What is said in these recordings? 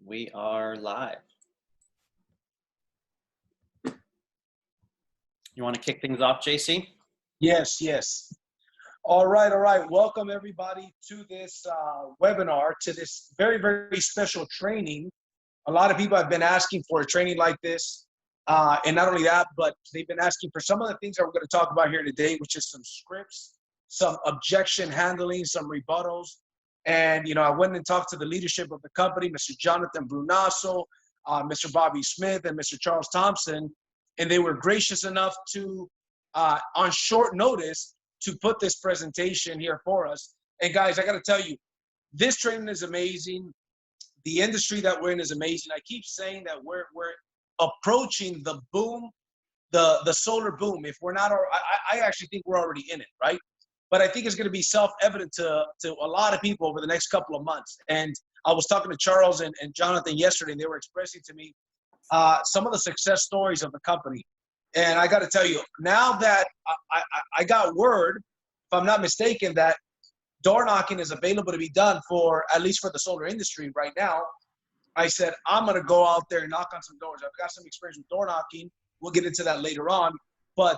We are live. You want to kick things off, JC? Yes. All right. Welcome everybody to this webinar, to this very, very special training. A lot of people have been asking for a training like this. And not only that, but they've been asking for some of the things that we're going to talk about here today, which is some scripts, some objection handling, some rebuttals. And, I went and talked to the leadership of the company, Mr. Jonathan Brunasso, Mr. Bobby Smith, and Mr. Charles Thompson. And they were gracious enough to, on short notice, to put this presentation here for us. And guys, I got to tell you, this training is amazing. The industry that we're in is amazing. I keep saying that we're approaching the boom, the solar boom. If we're not, I actually think we're already in it, right? But I think it's going to be self-evident to a lot of people over the next couple of months. And I was talking to Charles and Jonathan yesterday, and they were expressing to me some of the success stories of the company. And I got to tell you, now that I got word, if I'm not mistaken, that door knocking is available to be done for, at least for the solar industry right now, I said, I'm going to go out there and knock on some doors. I've got some experience with door knocking. We'll get into that later on. But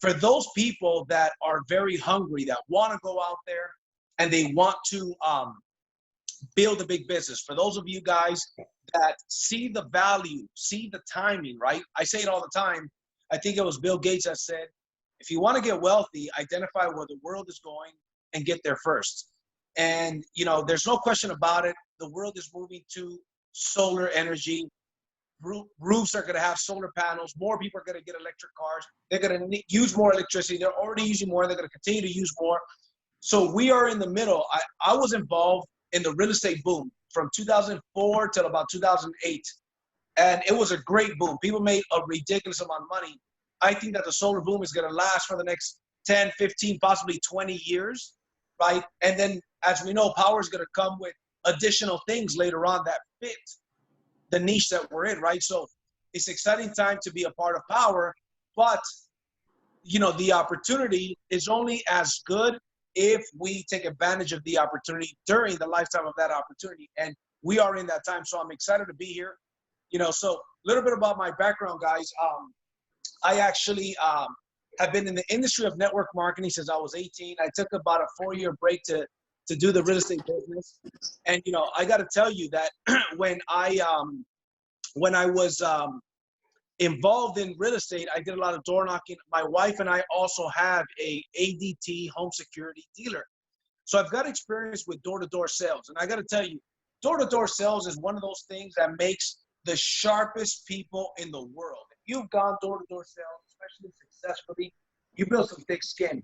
for those people that are very hungry, that want to go out there and they want to build a big business, for those of you guys that see the value, see the timing, right? I say it all the time. I think it was Bill Gates that said, if you want to get wealthy, identify where the world is going and get there first. And, there's no question about it. The world is moving to solar energy. Roofs are going to have solar panels. More people are going to get electric cars. They're going to use more electricity. They're already using more. They're going to continue to use more. So we are in the middle. I was involved in the real estate boom from 2004 till about 2008. And it was a great boom. People made a ridiculous amount of money. I think that the solar boom is going to last for the next 10, 15, possibly 20 years, right? And then, as we know, Powur is going to come with additional things later on that fit the niche that we're in, right? So it's an exciting time to be a part of Powur, but, the opportunity is only as good if we take advantage of the opportunity during the lifetime of that opportunity. And we are in that time, so I'm excited to be here. So a little bit about my background, guys. I actually have been in the industry of network marketing since I was 18. I took about a 4-year break to do the real estate business. And, I got to tell you that when I was involved in real estate, I did a lot of door knocking. My wife and I also have a ADT home security dealer. So I've got experience with door-to-door sales. And I got to tell you, door-to-door sales is one of those things that makes the sharpest people in the world. If you've gone door-to-door sales, especially successfully, you build some thick skin.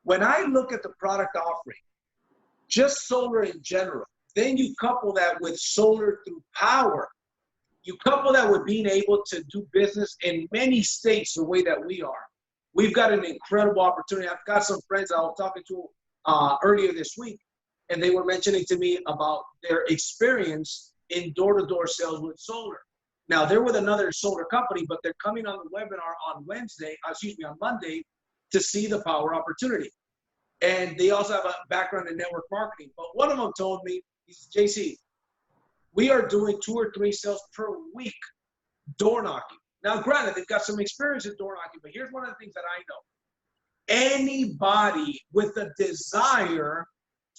When I look at the product offering, just solar in general, then you couple that with solar through Powur. You couple that with being able to do business in many states the way that we are. We've got an incredible opportunity. I've got some friends I was talking to earlier this week, and they were mentioning to me about their experience in door-to-door sales with solar. Now, they're with another solar company, but they're coming on the webinar on Monday, to see the Powur opportunity. And they also have a background in network marketing. But one of them told me, he says, JC, we are doing 2 or 3 sales per week door knocking. Now, granted, they've got some experience in door knocking, but here's one of the things that I know. Anybody with a desire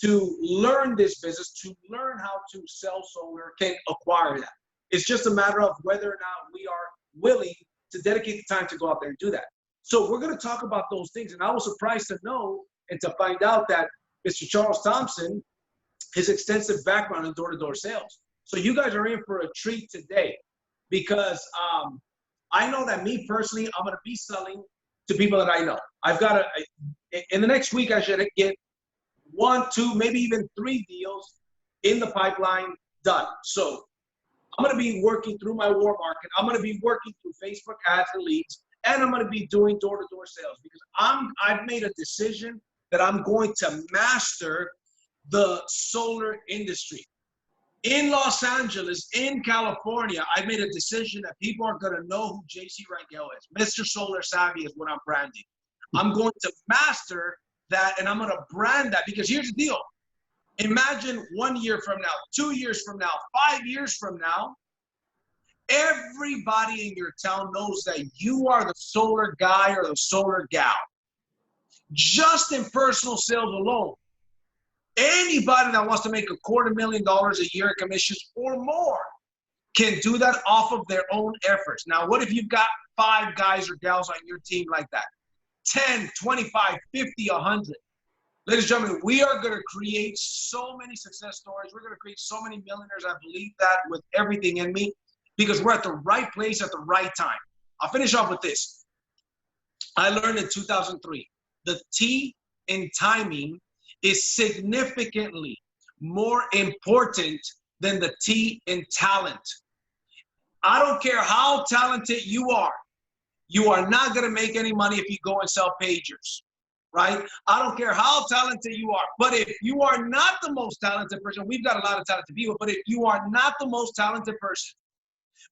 to learn this business, to learn how to sell solar, can acquire that. It's just a matter of whether or not we are willing to dedicate the time to go out there and do that. So we're going to talk about those things. And I was surprised to know and to find out that Mr. Charles Thompson, his extensive background in door-to-door sales. So you guys are in for a treat today, because I know that me personally, I'm going to be selling to people that I know. I've got in the next week, I should get 1, 2, maybe even 3 deals in the pipeline done. So I'm going to be working through my war market. I'm going to be working through Facebook ads and leads, and I'm going to be doing door-to-door sales, because I've made a decision that I'm going to master the solar industry. In Los Angeles, in California, I made a decision that people are going to know who JC Rangel is. Mr. Solar Savvy is what I'm branding. I'm going to master that, and I'm going to brand that, because here's the deal. Imagine 1 year from now, 2 years from now, 5 years from now, everybody in your town knows that you are the solar guy or the solar gal. Just in personal sales alone. Anybody that wants to make $250,000 a year in commissions or more can do that off of their own efforts. Now, what if you've got 5 guys or gals on your team like that? 10, 25, 50, 100. Ladies and gentlemen, we are going to create so many success stories. We're going to create so many millionaires. I believe that with everything in me because we're at the right place at the right time. I'll finish off with this. I learned in 2003, the T in timing is significantly more important than the T in talent. I don't care how talented you are not going to make any money if you go and sell pagers, right? I don't care how talented you are, but if you are not the most talented person, we've got a lot of talented people, but if you are not the most talented person,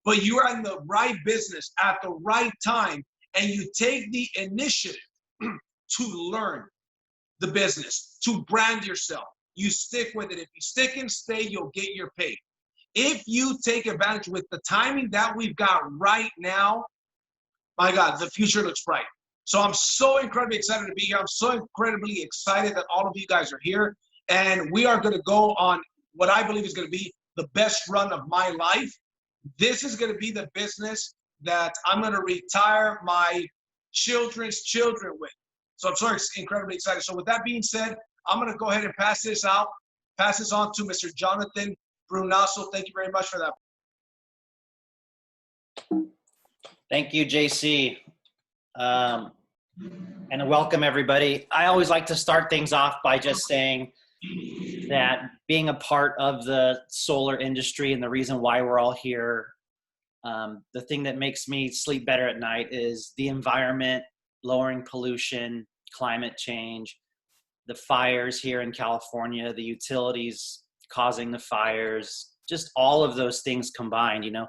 but you are in the right business at the right time, and you take the initiative to learn the business, to brand yourself, you stick with it. If you stick and stay, you'll get your pay. If you take advantage with the timing that we've got right now, my God, the future looks bright. So I'm so incredibly excited to be here. I'm so incredibly excited that all of you guys are here. And we are going to go on what I believe is going to be the best run of my life. This is going to be the business that I'm going to retire my children's children with. So I'm so incredibly excited. So with that being said, I'm going to go ahead and pass this on to Mr. Jonathan Brunasso. Thank you very much for that. Thank you, JC. And welcome, everybody. I always like to start things off by just saying that being a part of the solar industry and the reason why we're all here, the thing that makes me sleep better at night is the environment, lowering pollution, climate change, the fires here in California, the utilities causing the fires, just all of those things combined, you know.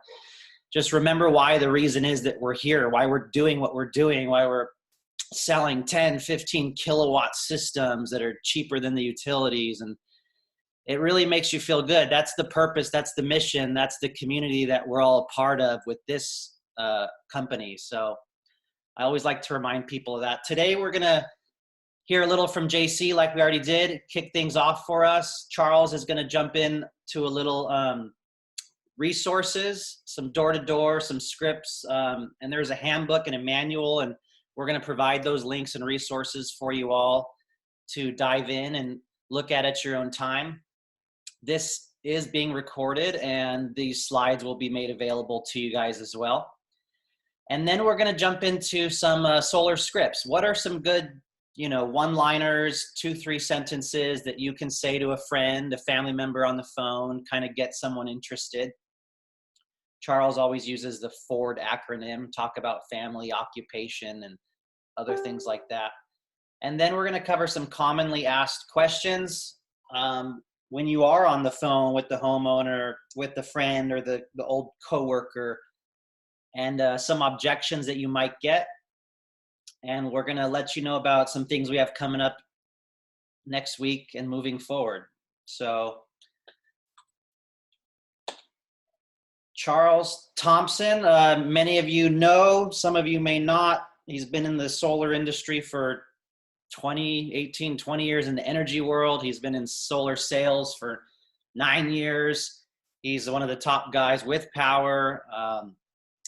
Just remember why the reason is that we're here, why we're doing what we're doing, why we're selling 10, 15 kilowatt systems that are cheaper than the utilities. And it really makes you feel good. That's the purpose. That's the mission. That's the community that we're all a part of with this company. So I always like to remind people of that. Today, we're going to hear a little from JC like we already did, kick things off for us. Charles is going to jump in to a little resources, some door-to-door, some scripts, and there's a handbook and a manual, and we're going to provide those links and resources for you all to dive in and look at your own time. This is being recorded, and these slides will be made available to you guys as well. And then we're going to jump into some solar scripts. What are some good, you know, one-liners, 2-3 sentences that you can say to a friend, a family member on the phone, kind of get someone interested? Charles always uses the FORD acronym, talk about family, occupation, and other things like that. And then we're going to cover some commonly asked questions. When you are on the phone with the homeowner, with the friend or the old coworker, and some objections that you might get. And we're going to let you know about some things we have coming up next week and moving forward. So Charles Thompson, many of you know, some of you may not. He's been in the solar industry for 20 years in the energy world. He's been in solar sales for 9 years. He's one of the top guys with Powur.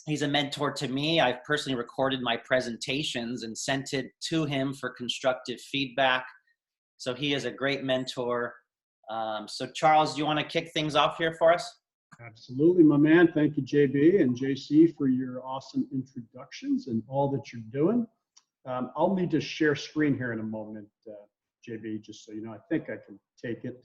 He's a mentor to me. I've personally recorded my presentations and sent it to him for constructive feedback. So he is a great mentor. So Charles, do you want to kick things off here for us? Absolutely, my man. Thank you, JB and JC, for your awesome introductions and all that you're doing. I'll need to share screen here in a moment, JB, just so you know. I think I can take it.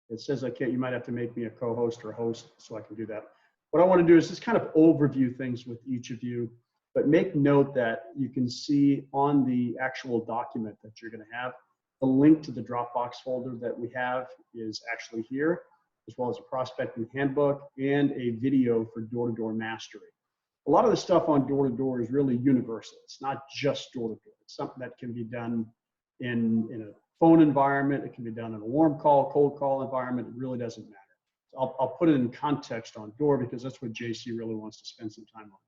It says I can't. You might have to make me a co-host or a host so I can do that. What I want to do is just kind of overview things with each of you, but make note that you can see on the actual document that you're going to have, the link to the Dropbox folder that we have is actually here, as well as a prospecting handbook and a video for door-to-door mastery. A lot of the stuff on door-to-door is really universal. It's not just door-to-door. It's something that can be done in a phone environment. It can be done in a warm call, cold call environment. It really doesn't matter. So I'll put it in context on door because that's what JC really wants to spend some time on.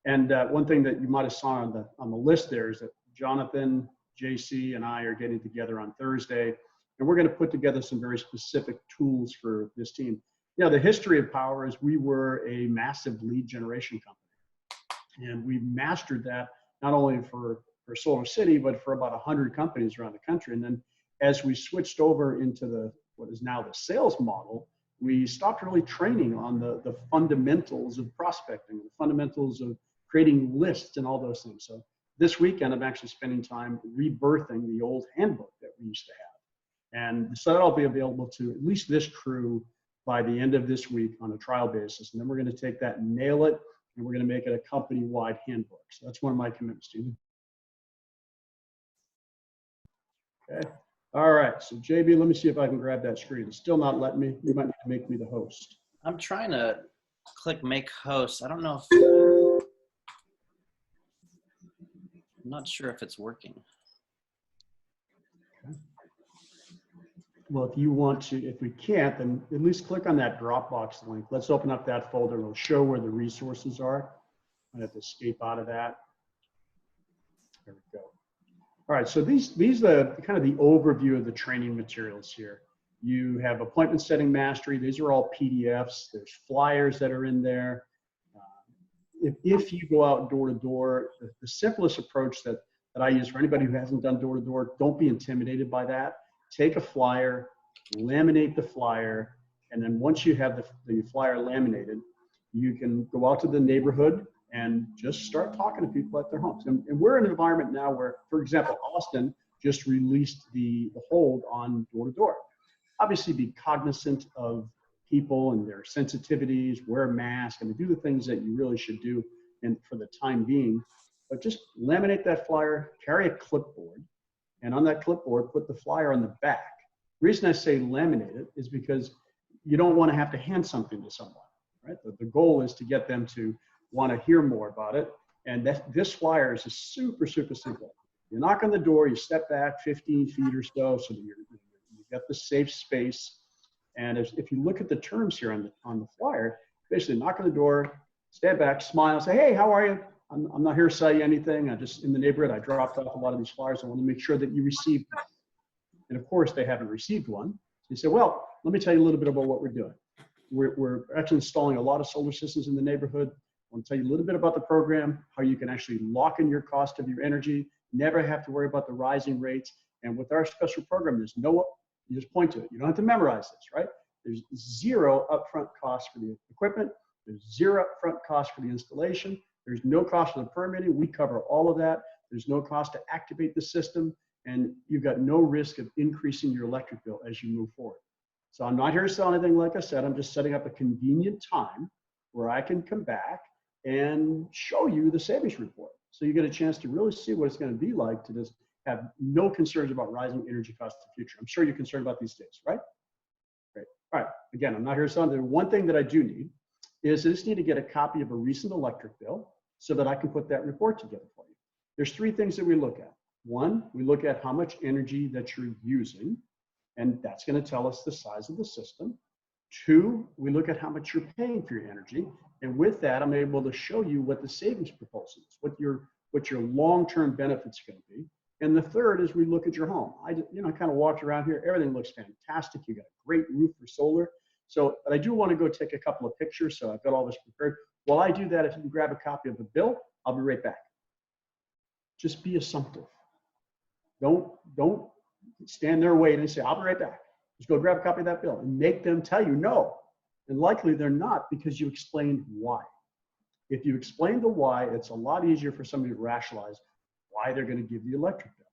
And one thing that you might have saw on the list there is that Jonathan, JC, and I are getting together on Thursday, and we're going to put together some very specific tools for this team. You know, the history of Powur is we were a massive lead generation company, and we mastered that not only for Solar City, but for about 100 companies around the country. And then as we switched over into what is now the sales model, we stopped really training on the fundamentals of prospecting, the fundamentals of creating lists and all those things. So this weekend, I'm actually spending time rebirthing the old handbook that we used to have. And so that'll be available to at least this crew by the end of this week on a trial basis. And then we're going to take that and nail it, and we're going to make it a company-wide handbook. So that's one of my commitments to you. Okay. All right. So JB, let me see if I can grab that screen. It's still not letting me. You might need to make me the host. I'm trying to click make host. I don't know if, I'm not sure if it's working. Okay. Well, if you want to, if we can't, then at least click on that Dropbox link. Let's open up that folder. It'll show where the resources are. I have to escape out of that. There we go. All right, so these are kind of the overview of the training materials here. You have appointment setting mastery. These are all PDFs. There's flyers that are in there. If you go out door to door, the simplest approach that I use for anybody who hasn't done door to door, don't be intimidated by that. Take a flyer, laminate the flyer, and then once you have the flyer laminated, you can go out to the neighborhood and just start talking to people at their homes. And we're in an environment now where, for example, Austin just released the hold on door-to-door. Obviously, be cognizant of people and their sensitivities, wear a mask, and do the things that you really should do and for the time being. But just laminate that flyer, carry a clipboard, and on that clipboard, put the flyer on the back. The reason I say laminate it is because you don't want to have to hand something to someone, right? The goal is to get them to want to hear more about it. And this flyer is just super, super simple. You knock on the door, you step back 15 feet or so that you've got the safe space. And if you look at the terms here on the flyer, basically knock on the door, stand back, smile, say, hey, how are you? I'm not here to sell you anything. I'm just in the neighborhood. I dropped off a lot of these flyers. I want to make sure that you received them. And of course, they haven't received one. So you say, well, let me tell you a little bit about what we're doing. We're actually installing a lot of solar systems in the neighborhood. I want to tell you a little bit about the program, how you can actually lock in your cost of your energy, never have to worry about the rising rates. And with our special program, there's no, you just point to it. You don't have to memorize this, right? There's zero upfront cost for the equipment. There's zero upfront cost for the installation. There's no cost for the permitting. We cover all of that. There's no cost to activate the system. And you've got no risk of increasing your electric bill as you move forward. So I'm not here to sell anything, like I said. I'm just setting up a convenient time where I can come back and show you the savings report. So you get a chance to really see what it's going to be like to just have no concerns about rising energy costs in the future. I'm sure you're concerned about these days, right? Great. All right. Again, I'm not here to sell. The one thing that I do need is I just need to get a copy of a recent electric bill so that I can put that report together for you. There's three things that we look at. One, we look at how much energy that you're using, and that's going to tell us the size of the system. Two, we look at how much you're paying for your energy, and with that, I'm able to show you what the savings proposal is, what your long-term benefits are going to be. And the third is we look at your home. I kind of walked around here. Everything looks fantastic. You got a great roof for solar. So, but I do want to go take a couple of pictures. So I've got all this prepared. While I do that, if you can grab a copy of the bill, I'll be right back. Just be assumptive. Don't stand there waiting and say, I'll be right back. Just go grab a copy of that bill and make them tell you no. And likely they're not, because you explained why. If you explain the why, it's a lot easier for somebody to rationalize why they're going to give the electric bill.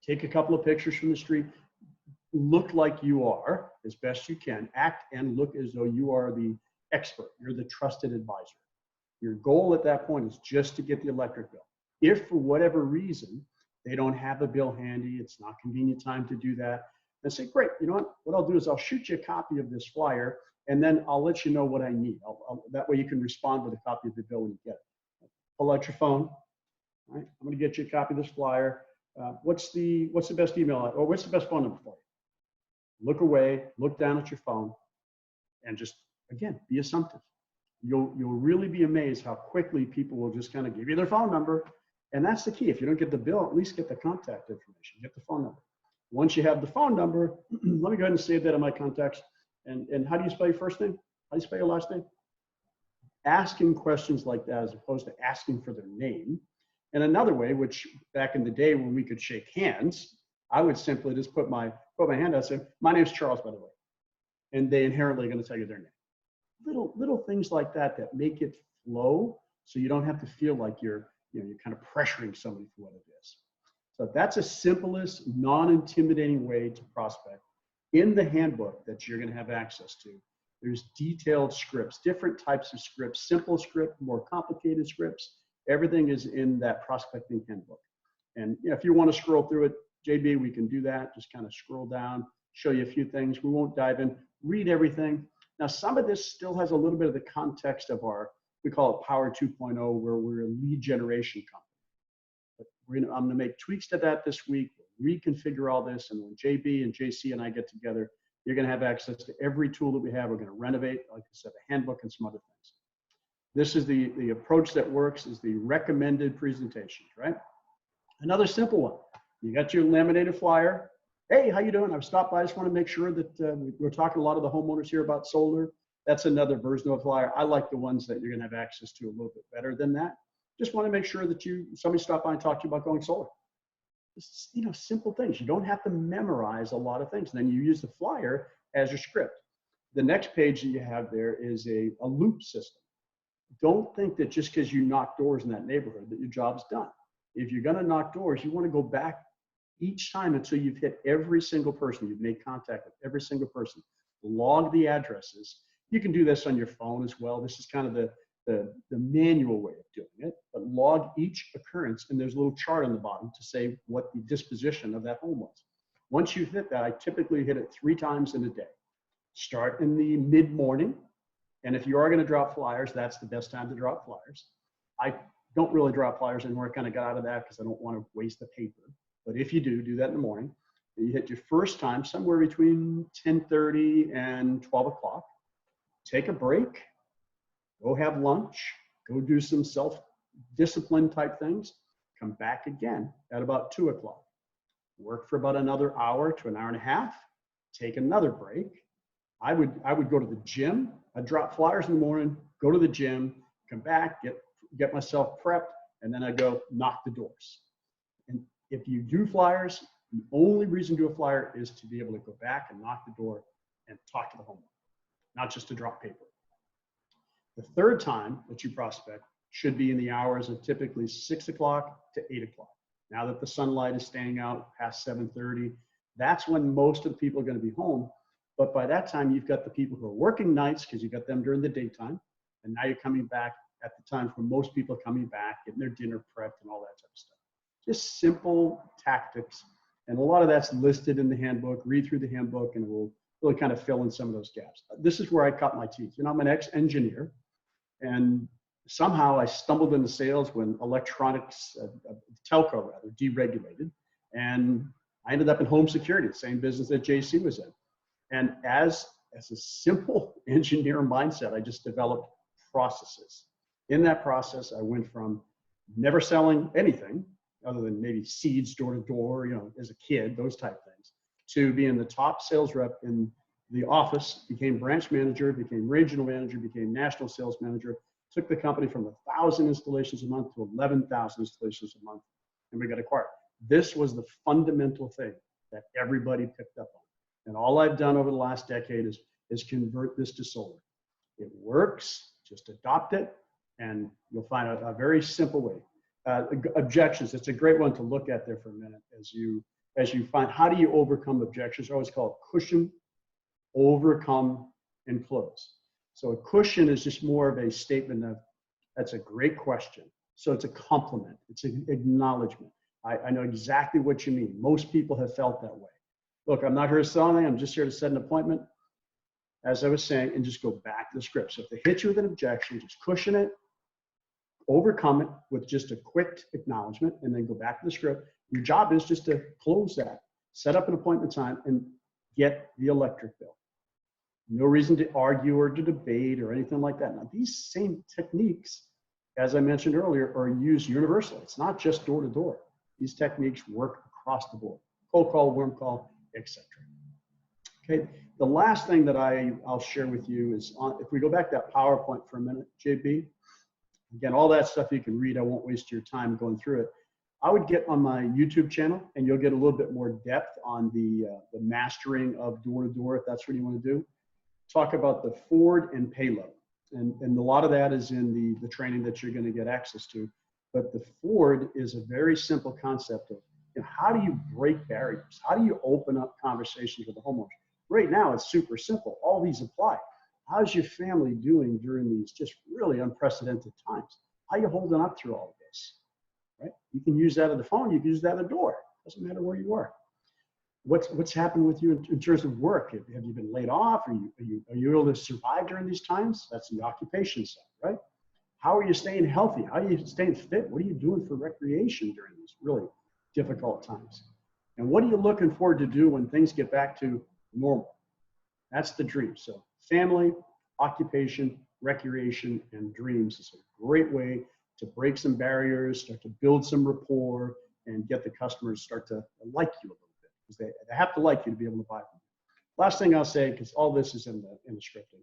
Take a couple of pictures from the street. Look like you are, as best you can. Act and look as though you are the expert. You're the trusted advisor. Your goal at that point is just to get the electric bill. If for whatever reason they don't have a bill handy, it's not convenient time to do that, then say, great, you know what I'll do is I'll shoot you a copy of this flyer, and then I'll let you know what I need. That way you can respond with a copy of the bill when you get it. Pull out your phone. All right, I'm going to get you a copy of this flyer. what's the best email or what's the best phone number for you? Look away, look down at your phone, and just, again, be assumptive. You'll really be amazed how quickly people will just kind of give you their phone number. And that's the key. If you don't get the bill, at least get the contact information, get the phone number. Once you have the phone number, let me go ahead and save that in my contacts. And how do you spell your first name? How do you spell your last name? Asking questions like that as opposed to asking for their name. And another way, which back in the day when we could shake hands, I would simply just put my hand out and say, my name's Charles, by the way. And they inherently are going to tell you their name. Little things like that that make it flow so you don't have to feel like you're kind of pressuring somebody for what it is. So that's the simplest, non-intimidating way to prospect. In the handbook that you're going to have access to, there's detailed scripts, different types of scripts, simple script, more complicated scripts. Everything is in that prospecting handbook. And if you want to scroll through it, JB, we can do that. Just kind of scroll down, show you a few things. We won't dive in, read everything. Now, some of this still has a little bit of the context of we call it Powur 2.0, where we're a lead generation company. But I'm gonna make tweaks to that this week, reconfigure all this, and when JB and JC and I get together, you're gonna have access to every tool that we have. We're gonna renovate, like I said, the handbook and some other things. This is the approach that works, is the recommended presentations, right? Another simple one. You got your laminated flyer. Hey, how you doing? I've stopped by. I just want to make sure that we're talking to a lot of the homeowners here about solar. That's another version of a flyer. I like the ones that you're going to have access to a little bit better than that. Just want to make sure that somebody stopped by and talked to you about going solar. It's, simple things. You don't have to memorize a lot of things. And then you use the flyer as your script. The next page that you have there is a loop system. Don't think that just because you knock doors in that neighborhood that your job's done. If you're going to knock doors, you want to go back each time until you've hit every single person, you've made contact with every single person. Log the addresses. You can do this on your phone as well. This is kind of the manual way of doing it, but log each occurrence, and there's a little chart on the bottom to say what the disposition of that home was. Once you hit that, I typically hit it 3 times in a day. Start in the mid-morning, and if you are going to drop flyers, that's the best time to drop flyers. I don't really drop flyers anymore. I kind of got out of that because I don't want to waste the paper. But if you do that in the morning, you hit your first time somewhere between 10:30 and 12 o'clock. Take a break, go have lunch, go do some self-discipline type things, come back again at about 2 o'clock. Work for about another hour to an hour and a half, take another break. I would go to the gym. I'd drop flyers in the morning, go to the gym, come back, get myself prepped, and then I'd go knock the doors. And if you do flyers, the only reason to do a flyer is to be able to go back and knock the door and talk to the homeowner, not just to drop paper. The third time that you prospect should be in the hours of typically 6 o'clock to 8 o'clock. Now that the sunlight is staying out past 7:30, that's when most of the people are going to be home. But by that time, you've got the people who are working nights because you got them during the daytime. And now you're coming back at the time when most people are coming back, getting their dinner prepped and all that type of stuff. Just simple tactics. And a lot of that's listed in the handbook. Read through the handbook and we'll really kind of fill in some of those gaps. This is where I cut my teeth. I'm an ex-engineer, and somehow I stumbled into sales when electronics, telco rather, deregulated. And I ended up in home security, the same business that JC was in. And as a simple engineer mindset, I just developed processes. In that process, I went from never selling anything other than maybe seeds door to door, as a kid, those type things, to being the top sales rep in the office, became branch manager, became regional manager, became national sales manager, took the company from 1,000 installations a month to 11,000 installations a month, and we got acquired. This was the fundamental thing that everybody picked up on. And all I've done over the last decade is convert this to solar. It works, just adopt it, and you'll find a very simple way. Objections, it's a great one to look at there for a minute as you find, how do you overcome objections? I always call it cushion, overcome, and close. So a cushion is just more of a statement of, that's a great question. So it's a compliment, it's an acknowledgement. I know exactly what you mean. Most people have felt that way. Look, I'm not here to sell anything, I'm just here to set an appointment, as I was saying, and just go back to the script. So if they hit you with an objection, just cushion it, overcome it with just a quick acknowledgement, and then go back to the script. Your job is just to close that, set up an appointment time, and get the electric bill. No reason to argue or to debate or anything like that. Now, these same techniques, as I mentioned earlier, are used universally. It's not just door to door. These techniques work across the board. Cold call, warm call, etc. Okay, the last thing that I'll share with you is, if we go back to that PowerPoint for a minute, JB, again, all that stuff you can read. I won't waste your time going through it. I would get on my YouTube channel, and you'll get a little bit more depth on the mastering of door to door, if that's what you want to do. Talk about the forward and payload. And a lot of that is in the training that you're going to get access to. But the forward is a very simple concept of, how do you break barriers? How do you open up conversations with the homeowners? Right now, it's super simple. All these apply. How's your family doing during these just really unprecedented times? How are you holding up through all of this? Right? You can use that at the phone. You can use that at the door. Doesn't matter where you are. What's happened with you in terms of work? Have you been laid off? Are you able to survive during these times? That's the occupation side, right? How are you staying healthy? How are you staying fit? What are you doing for recreation during these really difficult times? And what are you looking forward to do when things get back to normal? That's the dream. So family, occupation, recreation, and dreams is a great way to break some barriers, start to build some rapport, and get the customers start to like you a little bit, because they have to like you to be able to buy from you. Last thing I'll say, because all this is in the scripting,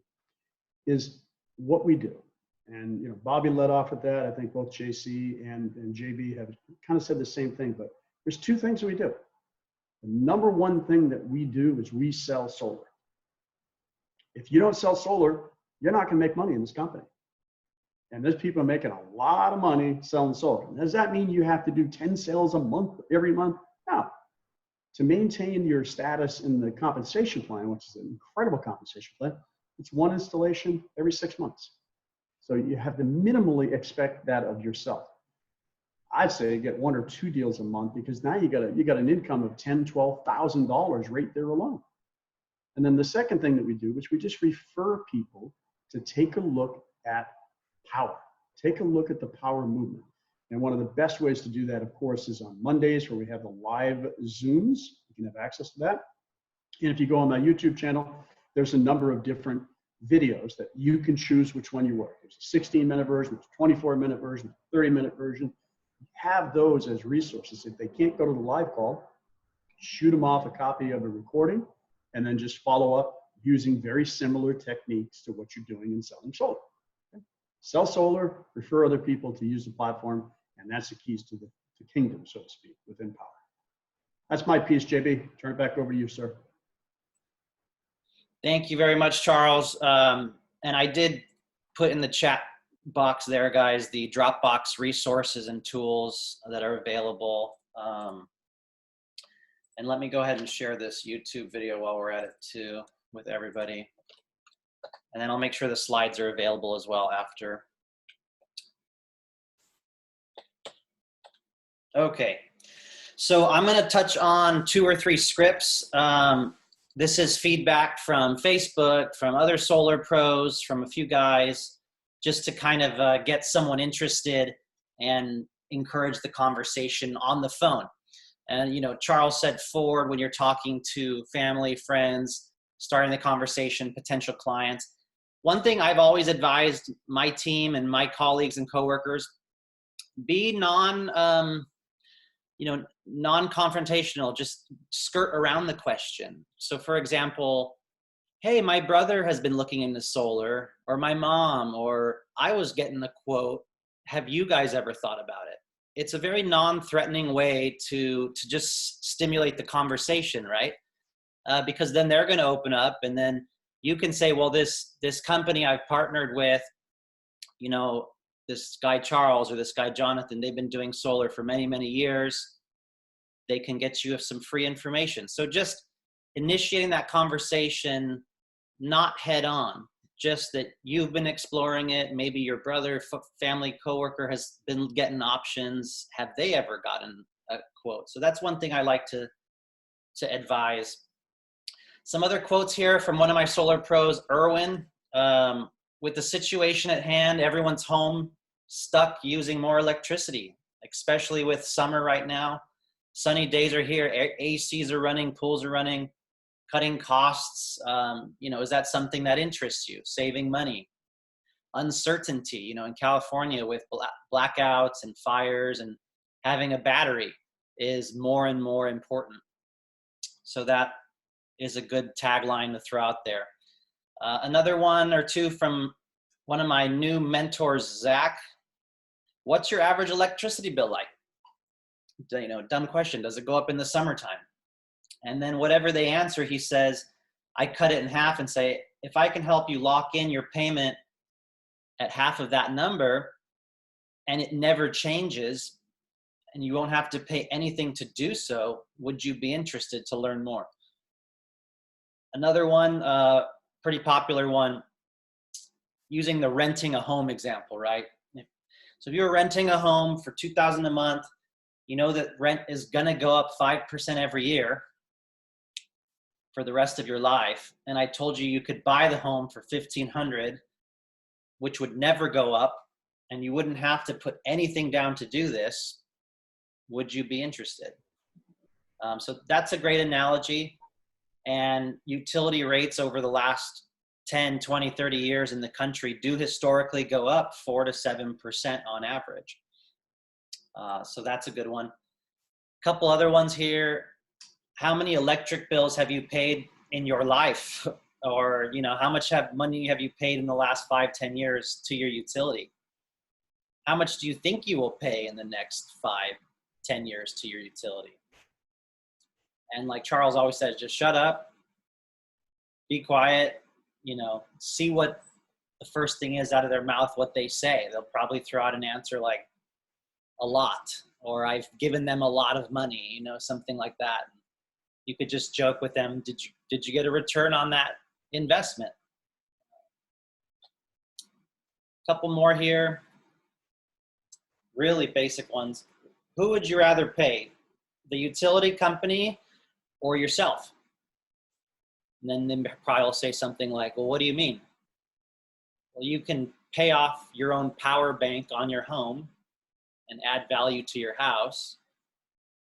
is what we do. And Bobby led off with that. I think both JC and JB have kind of said the same thing, but there's two things we do. The number one thing that we do is we sell solar. If you don't sell solar, you're not going to make money in this company. And there's people making a lot of money selling solar. Does that mean you have to do 10 sales a month, every month? No. To maintain your status in the compensation plan, which is an incredible compensation plan, it's one installation every 6 months. So you have to minimally expect that of yourself. I'd say get 1 or 2 deals a month, because now you got an income of $10,000, $12,000 right there alone. And then the second thing that we do, which we just refer people to take a look at Powur. Take a look at the Powur movement. And one of the best ways to do that, of course, is on Mondays, where we have the live Zooms. You can have access to that. And if you go on my YouTube channel, there's a number of different videos that you can choose which one you want. There's a 16-minute version, there's a 24-minute version, a 30-minute version. Have those as resources. If they can't go to the live call, shoot them off a copy of a recording, and then just follow up using very similar techniques to what you're doing in selling solar. Okay? Sell solar, refer other people to use the platform, and that's the keys to the kingdom, so to speak, within Powur. That's my piece, JB. Turn it back over to you, sir. Thank you very much, Charles. And I did put in the chat box there, guys, the Dropbox resources and tools that are available. And let me go ahead and share this YouTube video while we're at it too with everybody. And then I'll make sure the slides are available as well after. Okay, so I'm going to touch on 2 or 3 scripts. This is feedback from Facebook, from other solar pros, from a few guys, just to kind of get someone interested and encourage the conversation on the phone. And, Charles said forward when you're talking to family, friends, starting the conversation, potential clients. One thing I've always advised my team and my colleagues and coworkers, be non-confrontational, just skirt around the question. So for example, hey, my brother has been looking into solar, or my mom, or I was getting a quote. Have you guys ever thought about it? It's a very non-threatening way to just stimulate the conversation, right? Because then they're going to open up, and then you can say, well, this company I've partnered with, this guy Charles or this guy Jonathan, they've been doing solar for many, many years. They can get you some free information. So just initiating that conversation, not head on, just that you've been exploring it. Maybe your brother, family, coworker has been getting options. Have they ever gotten a quote? So that's one thing I like to advise. Some other quotes here from one of my solar pros, Erwin. With the situation at hand, everyone's home stuck using more electricity, especially with summer right now. sunny days are here, ACs are running, pools are running, cutting costs. You know, is that something that interests you? Saving money, uncertainty, you know, in California with blackouts and fires, and having a battery is more and more important. So that is a good tagline to throw out there. Another one or two from one of my new mentors, Zach. What's your average electricity bill like? You know, dumb question. Does it go up in the summertime? And then whatever they answer, he says, I cut it in half and say, if I can help you lock in your payment at half of that number and it never changes and you won't have to pay anything to do so, would you be interested to learn more? Another one, pretty popular one, using the renting a home example, right? So if you're renting a home for $2,000 a month, you know that rent is gonna go up 5% every year for the rest of your life. And I told you you could buy the home for $1,500, which would never go up, and you wouldn't have to put anything down to do this. Would you be interested? So that's a great analogy. And utility rates over the last 10, 20, 30 years in the country do historically go up 4 to 7% on average. So that's a good one. A couple other ones here. How many electric bills have you paid in your life? Or, you know, how much money have you paid in the last 5, 10 years to your utility? How much do you think you will pay in the next 5, 10 years to your utility? And like Charles always says, just shut up, be quiet, you know, see what the first thing is out of their mouth, what they say. They'll probably throw out an answer like a lot, or I've given them a lot of money, you know, something like that. You could just joke with them, did you get a return on that investment? A couple more here, really basic ones. Who would you rather pay, the utility company or yourself? And then they probably will say something like, well, what do you mean? Well, you can pay off your own power bank on your home and add value to your house,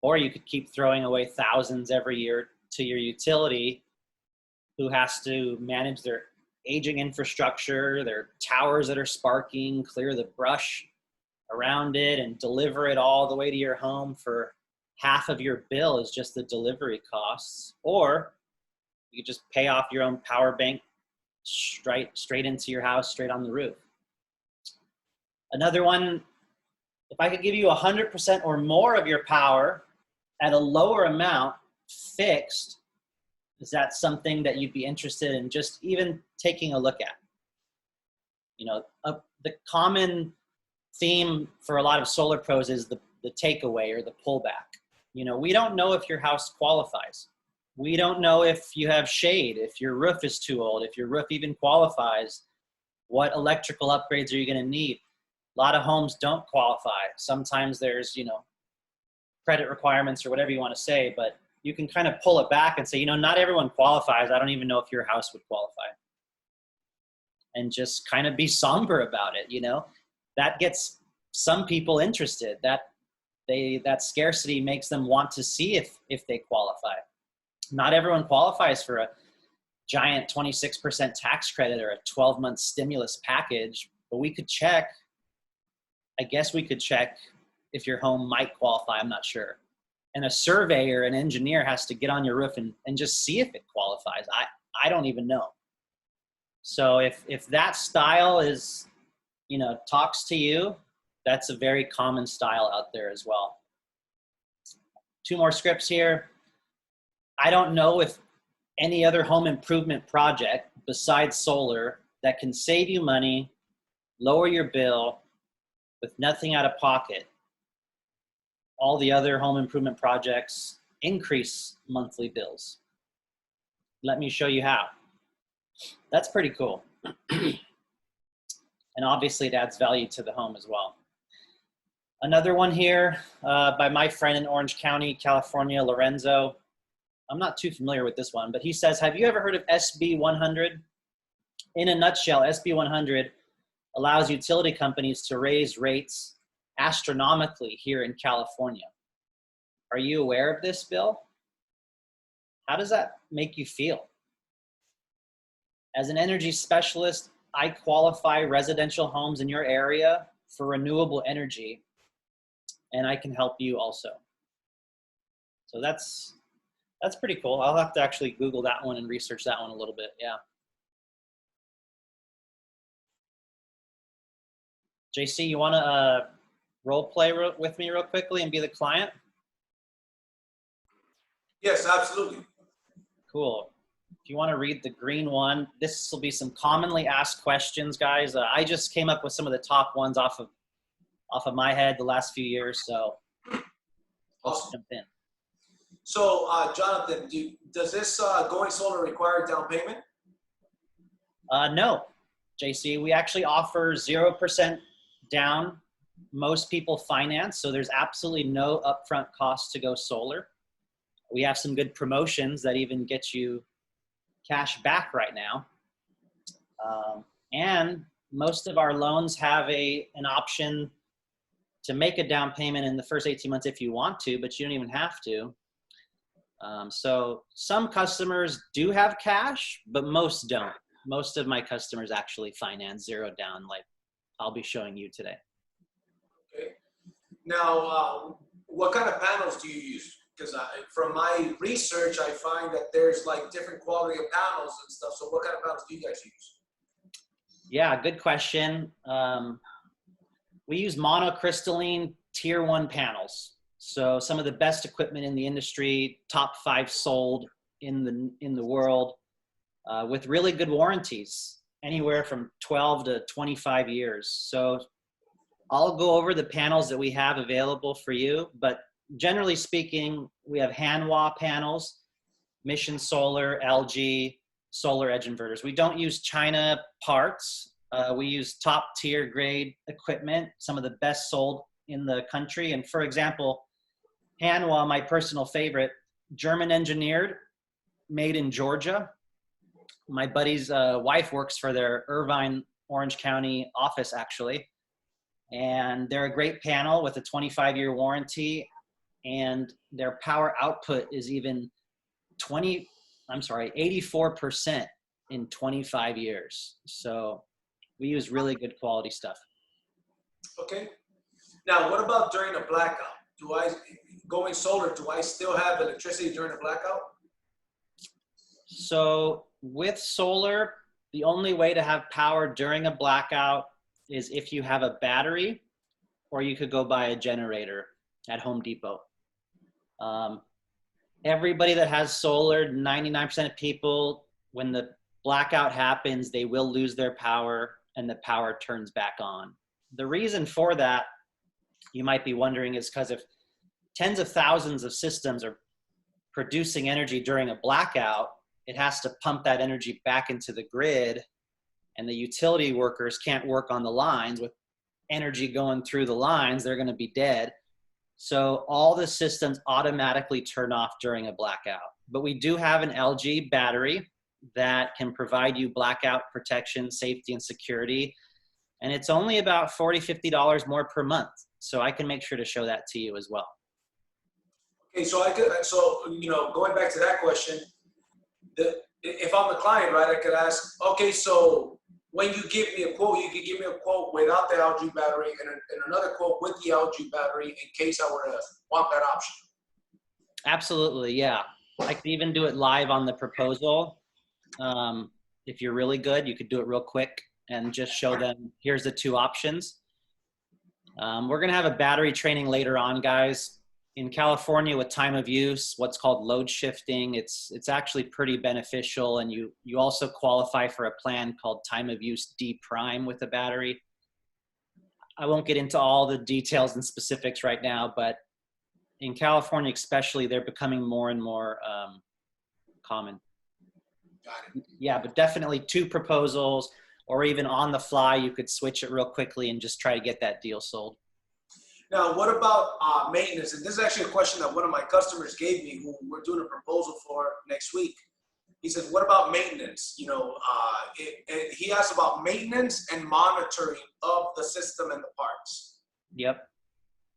or you could keep throwing away thousands every year to your utility, who has to manage their aging infrastructure, their towers that are sparking, clear the brush around it, and deliver it all the way to your home for half of your bill is just the delivery costs. Or you just pay off your own power bank straight into your house, straight on the roof. Another one, if I could give you 100% or more of your power at a lower amount fixed, is that something that you'd be interested in just even taking a look at? You know, the common theme for a lot of solar pros is the takeaway or the pullback. You know, we don't know if your house qualifies. We don't know if you have shade, if your roof is too old, if your roof even qualifies. What electrical upgrades are you going to need? A lot of homes don't qualify. Sometimes there's, you know, credit requirements or whatever you want to say, but you can kind of pull it back and say, you know, not everyone qualifies. I don't even know if your house would qualify. And just kind of be somber about it, you know. That gets some people interested. That scarcity makes them want to see if they qualify. Not everyone qualifies for a giant 26% tax credit or a 12-month stimulus package, but we could check. I guess we could check if your home might qualify. I'm not sure. And a surveyor, an engineer, has to get on your roof and just see if it qualifies. I don't even know. So if that style is, you know, talks to you, that's a very common style out there as well. 2 more scripts here. I don't know if any other home improvement project besides solar that can save you money, lower your bill with nothing out of pocket. All the other home improvement projects increase monthly bills. Let me show you how. That's pretty cool. And obviously it adds value to the home as well. Another one here by my friend in Orange County, California, Lorenzo. I'm not too familiar with this one, but he says, have you ever heard of SB 100? In a nutshell, SB 100 allows utility companies to raise rates astronomically here in California. Are you aware of this, Bill? How does that make you feel? As an energy specialist, I qualify residential homes in your area for renewable energy, and I can help you also. So that's pretty cool. I'll have to actually Google that one and research that one a little bit. Yeah. JC, you want to role play with me real quickly and be the client? Yes, absolutely. Cool. If you want to read the green one, this will be some commonly asked questions, guys. I just came up with some of the top ones off of my head the last few years, so let's jump in. So, Jonathan, does this going solar require down payment? No, JC. We actually offer 0% down. Most people finance, so there's absolutely no upfront cost to go solar. We have some good promotions that even get you cash back right now. And most of our loans have an option to make a down payment in the first 18 months if you want to, but you don't even have to. So some customers do have cash, but most don't. Most of my customers actually finance 0 down, like I'll be showing you today. Okay. Now, what kind of panels do you use? Because from my research, I find that there's like different quality of panels and stuff. So what kind of panels do you guys use? Yeah, good question. We use monocrystalline tier 1 panels. So some of the best equipment in the industry, top 5 sold in the world, with really good warranties, anywhere from 12 to 25 years. So I'll go over the panels that we have available for you, but generally speaking, we have Hanwha panels, Mission Solar, LG, Solar Edge inverters. We don't use China parts. We use top tier grade equipment, some of the best sold in the country. And for example, Hanwha, my personal favorite, German engineered, made in Georgia. My buddy's wife works for their Irvine, Orange County office84 and they're a great panel with a 25-year warranty, and their power output is even 84% in 25 years. So we use really good quality stuff. Okay. Now, what about during a blackout? Going solar, do I still have electricity during a blackout? So with solar, the only way to have power during a blackout is if you have a battery, or you could go buy a generator at Home Depot. Everybody that has solar, 99% of people, when the blackout happens, they will lose their power and the power turns back on. The reason for that, you might be wondering, is because if tens of thousands of systems are producing energy during a blackout, it has to pump that energy back into the grid, and the utility workers can't work on the lines. With energy going through the lines, they're going to be dead. So all the systems automatically turn off during a blackout. But we do have an LG battery that can provide you blackout protection, safety, and security. And it's only about $40, $50 more per month. So I can make sure to show that to you as well. Okay, so going back to that question, if I'm the client, right, I could ask, okay, so when you give me a quote, you could give me a quote without the LG battery and another quote with the LG battery in case I were to want that option. Absolutely, yeah. I could even do it live on the proposal. If you're really good, you could do it real quick and just show them, here's the 2 options. We're going to have a battery training later on, guys. In California, with time of use, what's called load shifting, it's actually pretty beneficial, and you also qualify for a plan called time of use D prime with a battery. I won't get into all the details and specifics right now, but in California especially, they're becoming more and more common. Got it. Yeah, but definitely 2 proposals, or even on the fly, you could switch it real quickly and just try to get that deal sold. Now, what about maintenance? And this is actually a question that one of my customers gave me, who we're doing a proposal for next week. He says, what about maintenance? You know, he asked about maintenance and monitoring of the system and the parts. Yep.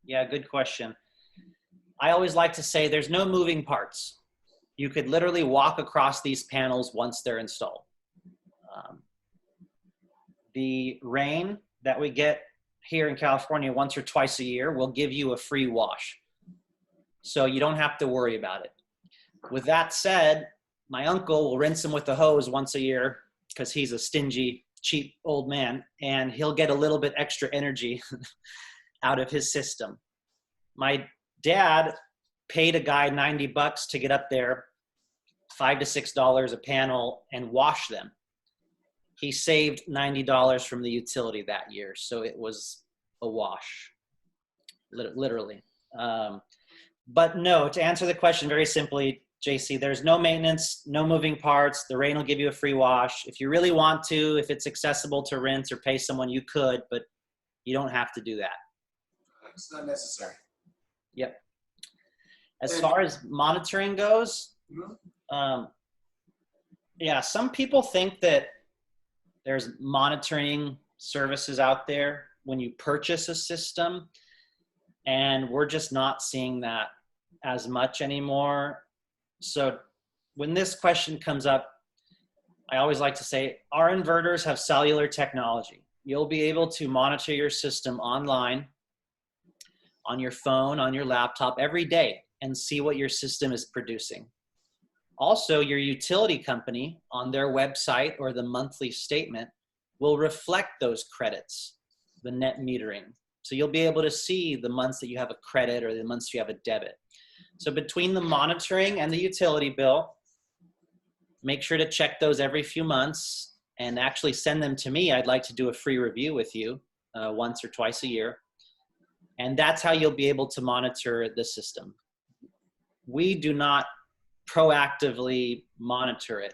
Yeah, good question. I always like to say there's no moving parts. You could literally walk across these panels once they're installed. The rain that we get here in California once or twice a year will give you a free wash. So you don't have to worry about it. With that said, my uncle will rinse them with the hose once a year because he's a stingy, cheap old man, and he'll get a little bit extra energy out of his system. My dad paid a guy $90 to get up there, $5 to $6 a panel, and wash them. He saved $90 from the utility that year, so it was a wash, literally. But no, to answer the question very simply, JC, there's no maintenance, no moving parts. The rain will give you a free wash. If you really want to, if it's accessible to rinse or pay someone, you could, but you don't have to do that. It's not necessary. Yep. As far as monitoring goes, yeah, some people think that there's monitoring services out there when you purchase a system, and we're just not seeing that as much anymore. So when this question comes up, I always like to say our inverters have cellular technology. You'll be able to monitor your system online, on your phone, on your laptop every day and see what your system is producing. Also, your utility company on their website or the monthly statement will reflect those credits, the net metering. So you'll be able to see the months that you have a credit or the months you have a debit. So between the monitoring and the utility bill, make sure to check those every few months and actually send them to me. I'd like to do a free review with you once or twice a year. And that's how you'll be able to monitor the system. We do not proactively monitor it.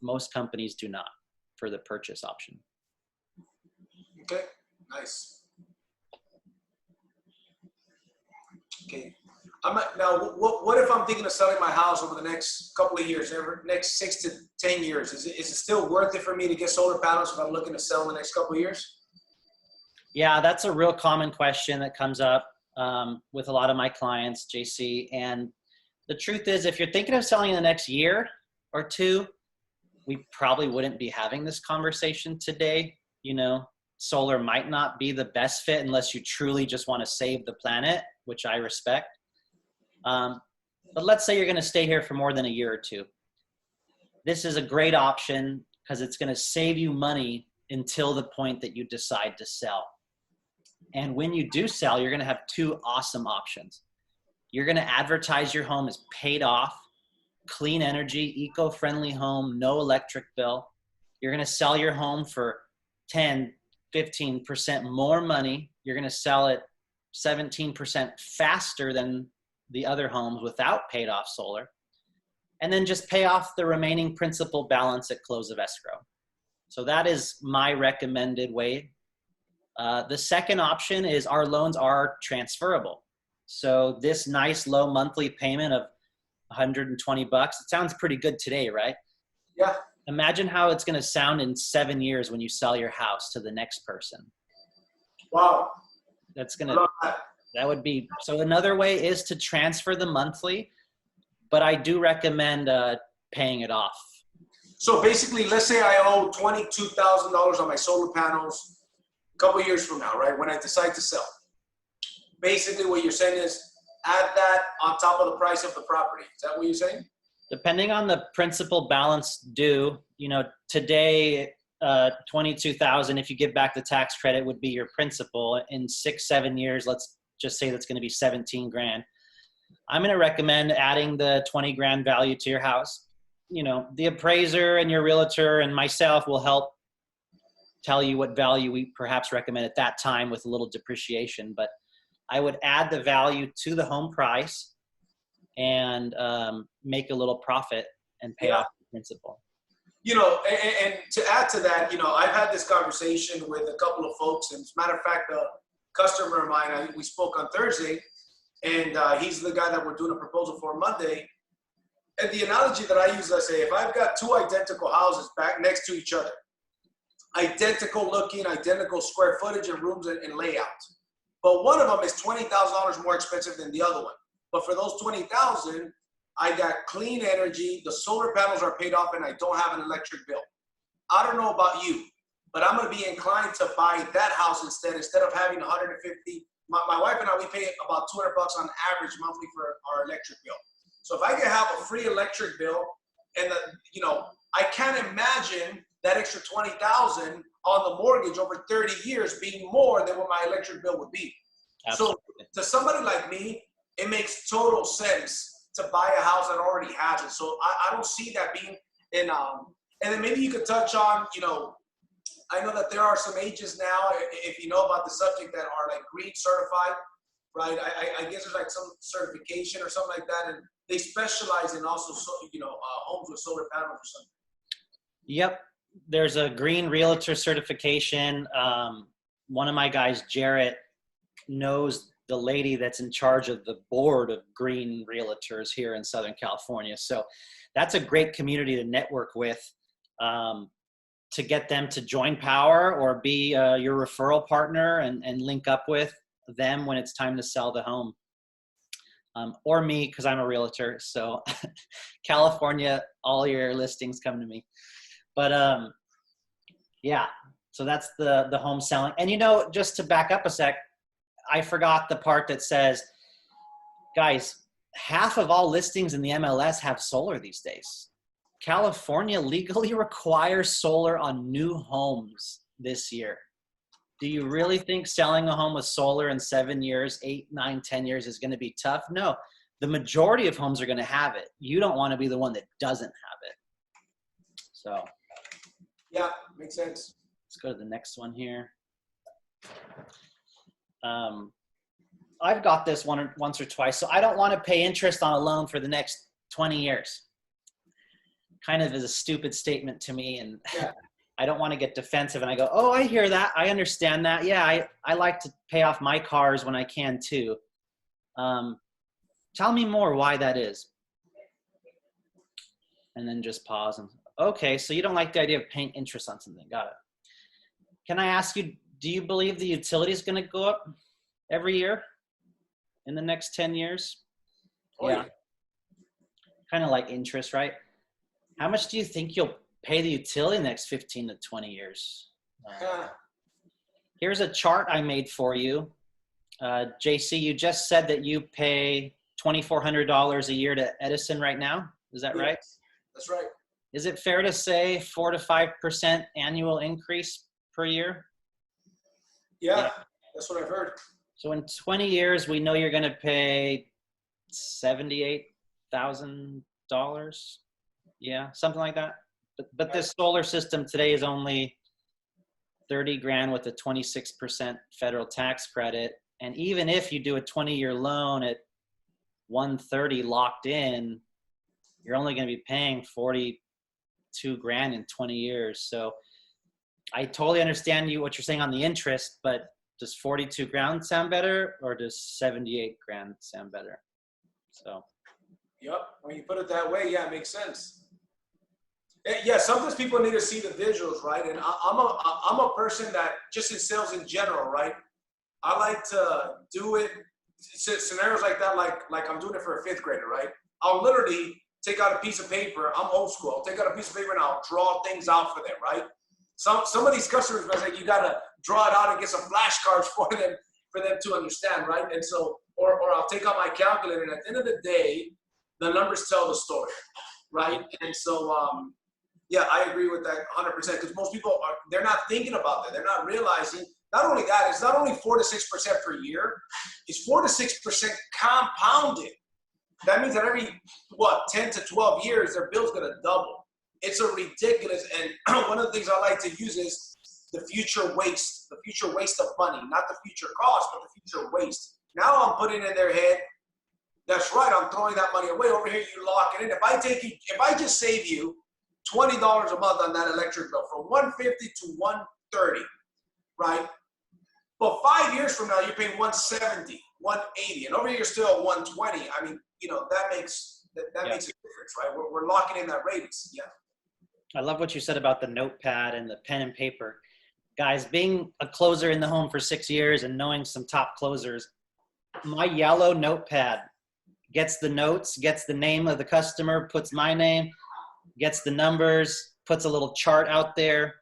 Most companies do not for the purchase option. Okay, nice. Okay. Now, what if I'm thinking of selling my house over the next couple of years, next 6 to 10 years? Is it still worth it for me to get solar panels if I'm looking to sell in the next couple of years? Yeah, that's a real common question that comes up with a lot of my clients, JC. And the truth is, if you're thinking of selling in the next year or two, we probably wouldn't be having this conversation today. You know, solar might not be the best fit unless you truly just want to save the planet, which I respect. But let's say you're going to stay here for more than a year or two. This is a great option because it's going to save you money until the point that you decide to sell. And when you do sell, you're going to have two awesome options. You're going to advertise your home as paid off, clean energy, eco-friendly home, no electric bill. You're going to sell your home for 10, 15% more money. You're going to sell it 17% faster than the other homes without paid off solar. And then just pay off the remaining principal balance at close of escrow. So that is my recommended way. The second option is our loans are transferable. So this nice low monthly payment of $120, it sounds pretty good today, right? Yeah. Imagine how it's going to sound in 7 years when you sell your house to the next person. Wow. That's going to, that would be, so another way is to transfer the monthly, but I do recommend paying it off. So basically, let's say I owe $22,000 on my solar panels a couple of years from now, right? When I decide to sell. Basically, what you're saying is add that on top of the price of the property. Is that what you're saying? Depending on the principal balance due, you know, today, $22,000, if you give back the tax credit, would be your principal. In 6-7 years, let's just say that's going to be 17 grand. I'm going to recommend adding the 20 grand value to your house. You know, the appraiser and your realtor and myself will help tell you what value we perhaps recommend at that time with a little depreciation, but I would add the value to the home price and make a little profit and pay off the principal. You know, and to add to that, you know, I've had this conversation with a couple of folks, and as a matter of fact, a customer of mine, we spoke on Thursday, and he's the guy that we're doing a proposal for Monday. And the analogy that I use, I say, if I've got two identical houses back next to each other, identical looking, identical square footage and rooms and layout, but one of them is $20,000 more expensive than the other one. But for those 20,000, I got clean energy, the solar panels are paid off, and I don't have an electric bill. I don't know about you, but I'm going to be inclined to buy that house instead of having 150. My wife and I, we pay about $200 on average monthly for our electric bill. So if I can have a free electric bill, and I can't imagine that extra 20,000 on the mortgage over 30 years being more than what my electric bill would be. Absolutely. So to somebody like me, it makes total sense to buy a house that already has it. So I don't see that being in. And then maybe you could touch on, I know that there are some agents now, if you know about the subject, that are like green certified, right? I guess there's like some certification or something like that, and they specialize in also, homes with solar panels or something. Yep, there's a green realtor certification. One of my guys, Jarrett, knows the lady that's in charge of the board of green realtors here in Southern California. So that's a great community to network with, to get them to join Powur or be your referral partner and link up with them when it's time to sell the home. Or me, because I'm a realtor. So California, all your listings come to me. But yeah, so that's the home selling. And just to back up a sec, I forgot the part that says, guys, half of all listings in the MLS have solar these days. California legally requires solar on new homes this year. Do you really think selling a home with solar in 7 years, 8, 9, 10 years is going to be tough? No, the majority of homes are going to have it. You don't want to be the one that doesn't have it. So. Yeah, makes sense. Let's go to the next one here. I've got this once or twice, so I don't want to pay interest on a loan for the next 20 years. Kind of is a stupid statement to me, and yeah. I don't want to get defensive. And I go, oh, I hear that. I understand that. Yeah, I like to pay off my cars when I can too. Tell me more why that is. And then just pause and, okay, so you don't like the idea of paying interest on something. Got it. Can I ask you, do you believe the utility is going to go up every year in the next 10 years? Oh, yeah. Kind of like interest, right? How much do you think you'll pay the utility in the next 15 to 20 years? Here's a chart I made for you. JC, you just said that you pay $2,400 a year to Edison right now. Is that right? That's right. Is it fair to say 4 to 5% annual increase per year? Yeah, that's what I've heard. So in 20 years, we know you're going to pay $78,000. Yeah, something like that. But this solar system today is only 30 grand with a 26% federal tax credit. And even if you do a 20-year loan at 130 locked in, you're only going to be paying 42 grand in 20 years. So I totally understand what you're saying on the interest, but does 42 grand sound better, or does 78 grand sound better? So. Yep. When you put it that way, yeah, it makes sense. Yeah, sometimes people need to see the visuals, right? And I'm a person that just in sales in general, right? I like to do it scenarios like that, like I'm doing it for a 5th grader, right? I'll literally take out a piece of paper. I'm old school. I'll take out a piece of paper and I'll draw things out for them, right? Some of these customers, like, you gotta draw it out and get some flashcards for them to understand, right? And so, or I'll take out my calculator, and at the end of the day, the numbers tell the story, right? And so, yeah, I agree with that 100%, because most people they're not thinking about that. They're not realizing. Not only that, it's not only 4 to 6% per year. It's 4 to 6% compounded. That means that every 10 to 12 years, their bill's gonna double. It's a ridiculous. And one of the things I like to use is the future waste of money, not the future cost, but the future waste. Now I'm putting in their head, that's right, I'm throwing that money away. Over here, you lock it in. If I just save you $20 a month on that electric bill, from $150 to $130, right? But 5 years from now, you're paying $170, $180, and over here you're still at $120. I mean, that makes a difference, right? We're locking in that radius. Yeah. I love what you said about the notepad and the pen and paper. Guys, being a closer in the home for 6 years and knowing some top closers, my yellow notepad gets the notes, gets the name of the customer, puts my name, gets the numbers, puts a little chart out there.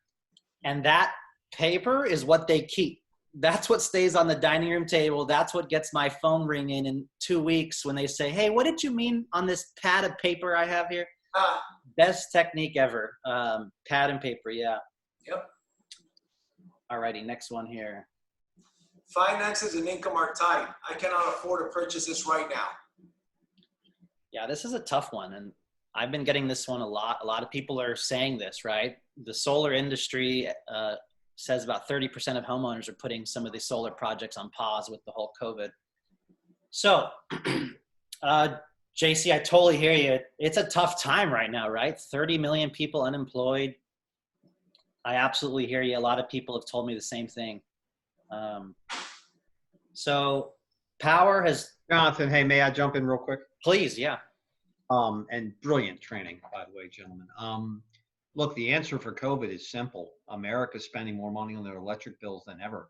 And that paper is what they keep. That's what stays on the dining room table. That's what gets my phone ringing in 2 weeks when they say, hey, what did you mean on this pad of paper I have here? Best technique ever. Pad and paper, yeah. Yep. All righty, next one here. Finances and income are tight. I cannot afford to purchase this right now. Yeah, this is a tough one. And I've been getting this one a lot. A lot of people are saying this, right? The solar industry says about 30% of homeowners are putting some of these solar projects on pause with the whole COVID. So, JC, I totally hear you. It's a tough time right now, right? 30 million people unemployed. I absolutely hear you. A lot of people have told me the same thing. So Powur has... Jonathan, hey, may I jump in real quick? Please, yeah. And brilliant training, by the way, gentlemen. Look, the answer for COVID is simple. America's spending more money on their electric bills than ever.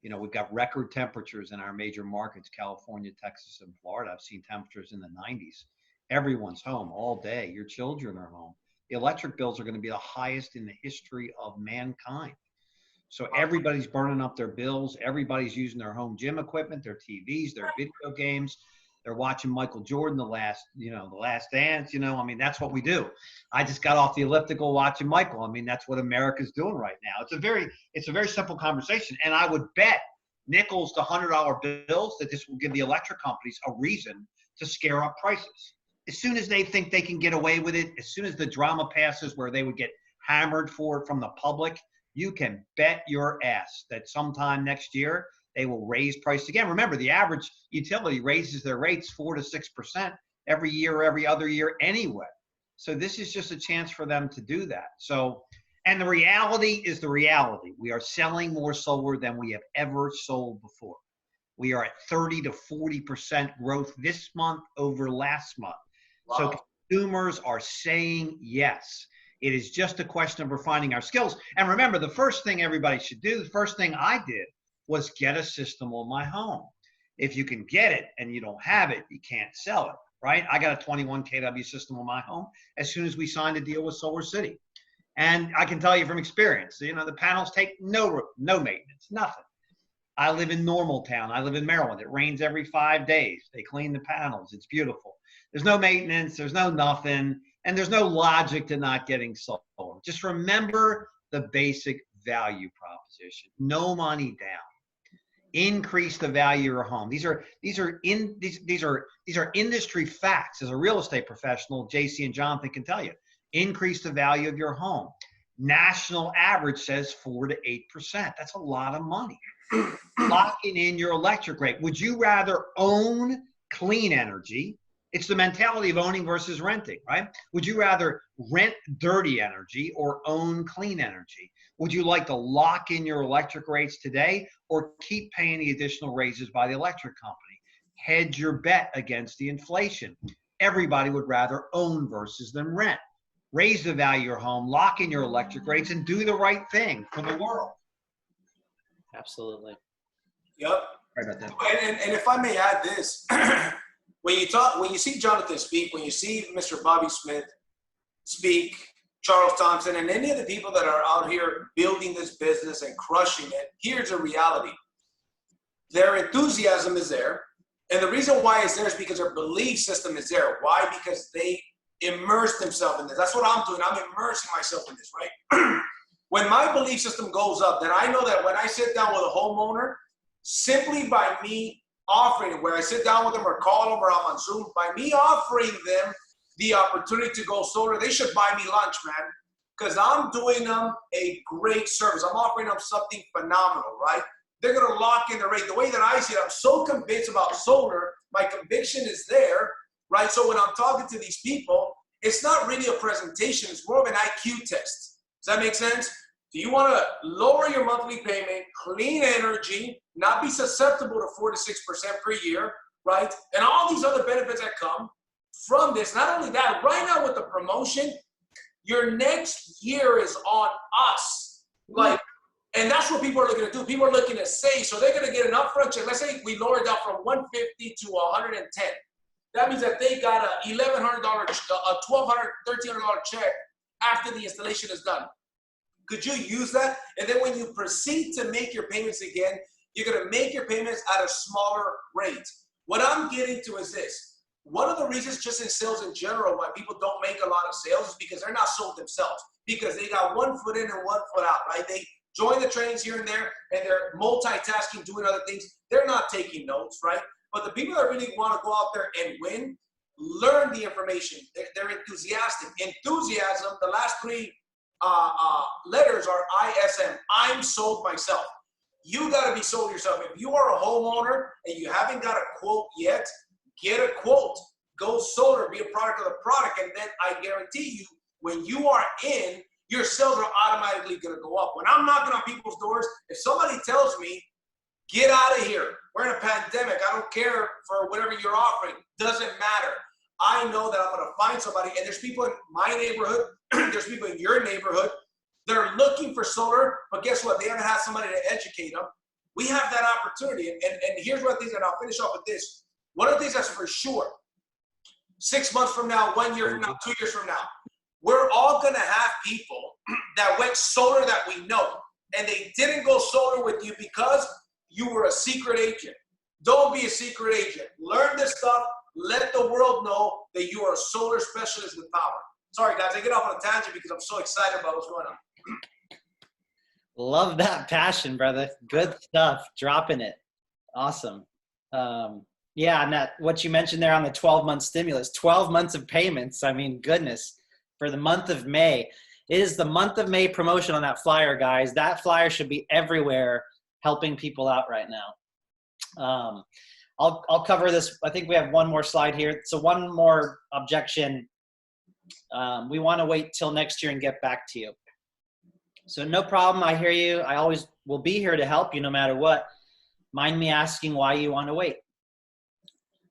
You know, we've got record temperatures in our major markets, California, Texas, and Florida. I've seen temperatures in the 90s. Everyone's home all day. Your children are home. The electric bills are going to be the highest in the history of mankind. So everybody's burning up their bills. Everybody's using their home gym equipment, their TVs, their video games. They're watching Michael Jordan, the last dance, I mean, that's what we do. I just got off the elliptical watching Michael. I mean, that's what America's doing right now. It's a very simple conversation. And I would bet nickels to $100 bills that this will give the electric companies a reason to scare up prices. As soon as they think they can get away with it, as soon as the drama passes where they would get hammered for it from the public, you can bet your ass that sometime next year, they will raise prices again. Remember, the average utility raises their rates 4 to 6% every year or every other year anyway. So this is just a chance for them to do that. So, and the reality is the reality. We are selling more solar than we have ever sold before. We are at 30 to 40% growth this month over last month. Wow. So consumers are saying yes. It is just a question of refining our skills. And remember, the first thing everybody should do, the first thing I did, was get a system on my home. If you can get it and you don't have it, you can't sell it, right? I got a 21 kW system on my home as soon as we signed a deal with Solar City. And I can tell you from experience, the panels take no maintenance, nothing. I live in Normaltown. I live in Maryland. It rains every 5 days. They clean the panels. It's beautiful. There's no maintenance. There's no nothing. And there's no logic to not getting solar. Just remember the basic value proposition. No money down. Increase the value of your home. These are industry facts. As a real estate professional, JC and Jonathan can tell you. Increase the value of your home. National average says 4 to 8%. That's a lot of money. Locking in your electric rate. Would you rather own clean energy? It's the mentality of owning versus renting, right? Would you rather rent dirty energy or own clean energy? Would you like to lock in your electric rates today or keep paying the additional raises by the electric company? Hedge your bet against the inflation. Everybody would rather own versus than rent. Raise the value of your home, lock in your electric rates, and do the right thing for the world. Absolutely. Yep. Right about that. And if I may add this, when you see Jonathan speak, when you see Mr. Bobby Smith speak, Charles Thompson, and any of the people that are out here building this business and crushing it, here's a reality. Their enthusiasm is there. And the reason why it's there is because their belief system is there. Why? Because they immerse themselves in this. That's what I'm doing. I'm immersing myself in this, right? When my belief system goes up, then I know that when I sit down with a homeowner, simply by me offering it, where I sit down with them or call them or I'm on Zoom, by me offering them the opportunity to go solar, they should buy me lunch, man, because I'm doing them a great service. I'm offering them something phenomenal, right? They're going to lock in the rate. The way that I see it, I'm so convinced about solar, my conviction is there, right? So when I'm talking to these people, it's not really a presentation. It's more of an IQ test. Does that make sense? Do you want to lower your monthly payment, clean energy, not be susceptible to 4 to 6% per year, right? And all these other benefits that come from this. Not only that, right now with the promotion, your next year is on us. Like, and that's what people are looking to do. People are looking to save. So they're going to get an upfront check. Let's say we lower it down from 150 to 110. that means that they got a $1,100, a $1,200, $1,300 check after the installation is done. Could you use that? And then when you proceed to make your payments again, you're going to make your payments at a smaller rate. What I'm getting to is this. One of the reasons just in sales in general why people don't make a lot of sales is because they're not sold themselves, because they got one foot in and one foot out, right? They join the trainings here and there, and they're multitasking, doing other things. They're not taking notes, right? But the people that really want to go out there and win, learn the information. They're enthusiastic. Enthusiasm, the last three letters are ISM. I'm sold myself. You got to be sold yourself. If you are a homeowner and you haven't got a quote yet, get a quote. Go solar, be a product of the product, and then I guarantee you, when you are in, your sales are automatically going to go up. When I'm knocking on people's doors, if somebody tells me, get out of here, we're in a pandemic, I don't care for whatever you're offering, doesn't matter. I know that I'm going to find somebody, and there's people in my neighborhood, there's people in your neighborhood, they're looking for solar, but guess what? They haven't had somebody to educate them. We have that opportunity, and here's one of the things, and I'll finish off with this. One of the things that's for sure, 6 months from now, 1 year from now, 2 years from now, we're all going to have people that went solar that we know, and they didn't go solar with you because you were a secret agent. Don't be a secret agent. Learn this stuff. Let the world know that you are a solar specialist with Powur. Sorry, guys, I get off on a tangent because I'm so excited about what's going on. Love that passion, brother. Good stuff. Dropping it. Awesome. Yeah, and that what you mentioned there on the 12-month stimulus, 12 months of payments. I mean, goodness, for the month of May. It is the month of May promotion on that flyer, guys. That flyer should be everywhere helping people out right now. I'll cover this. I think we have one more slide here. So one more objection. We want to wait till next year and get back to you. So no problem. I hear you. I always will be here to help you no matter what. Mind me asking why you want to wait.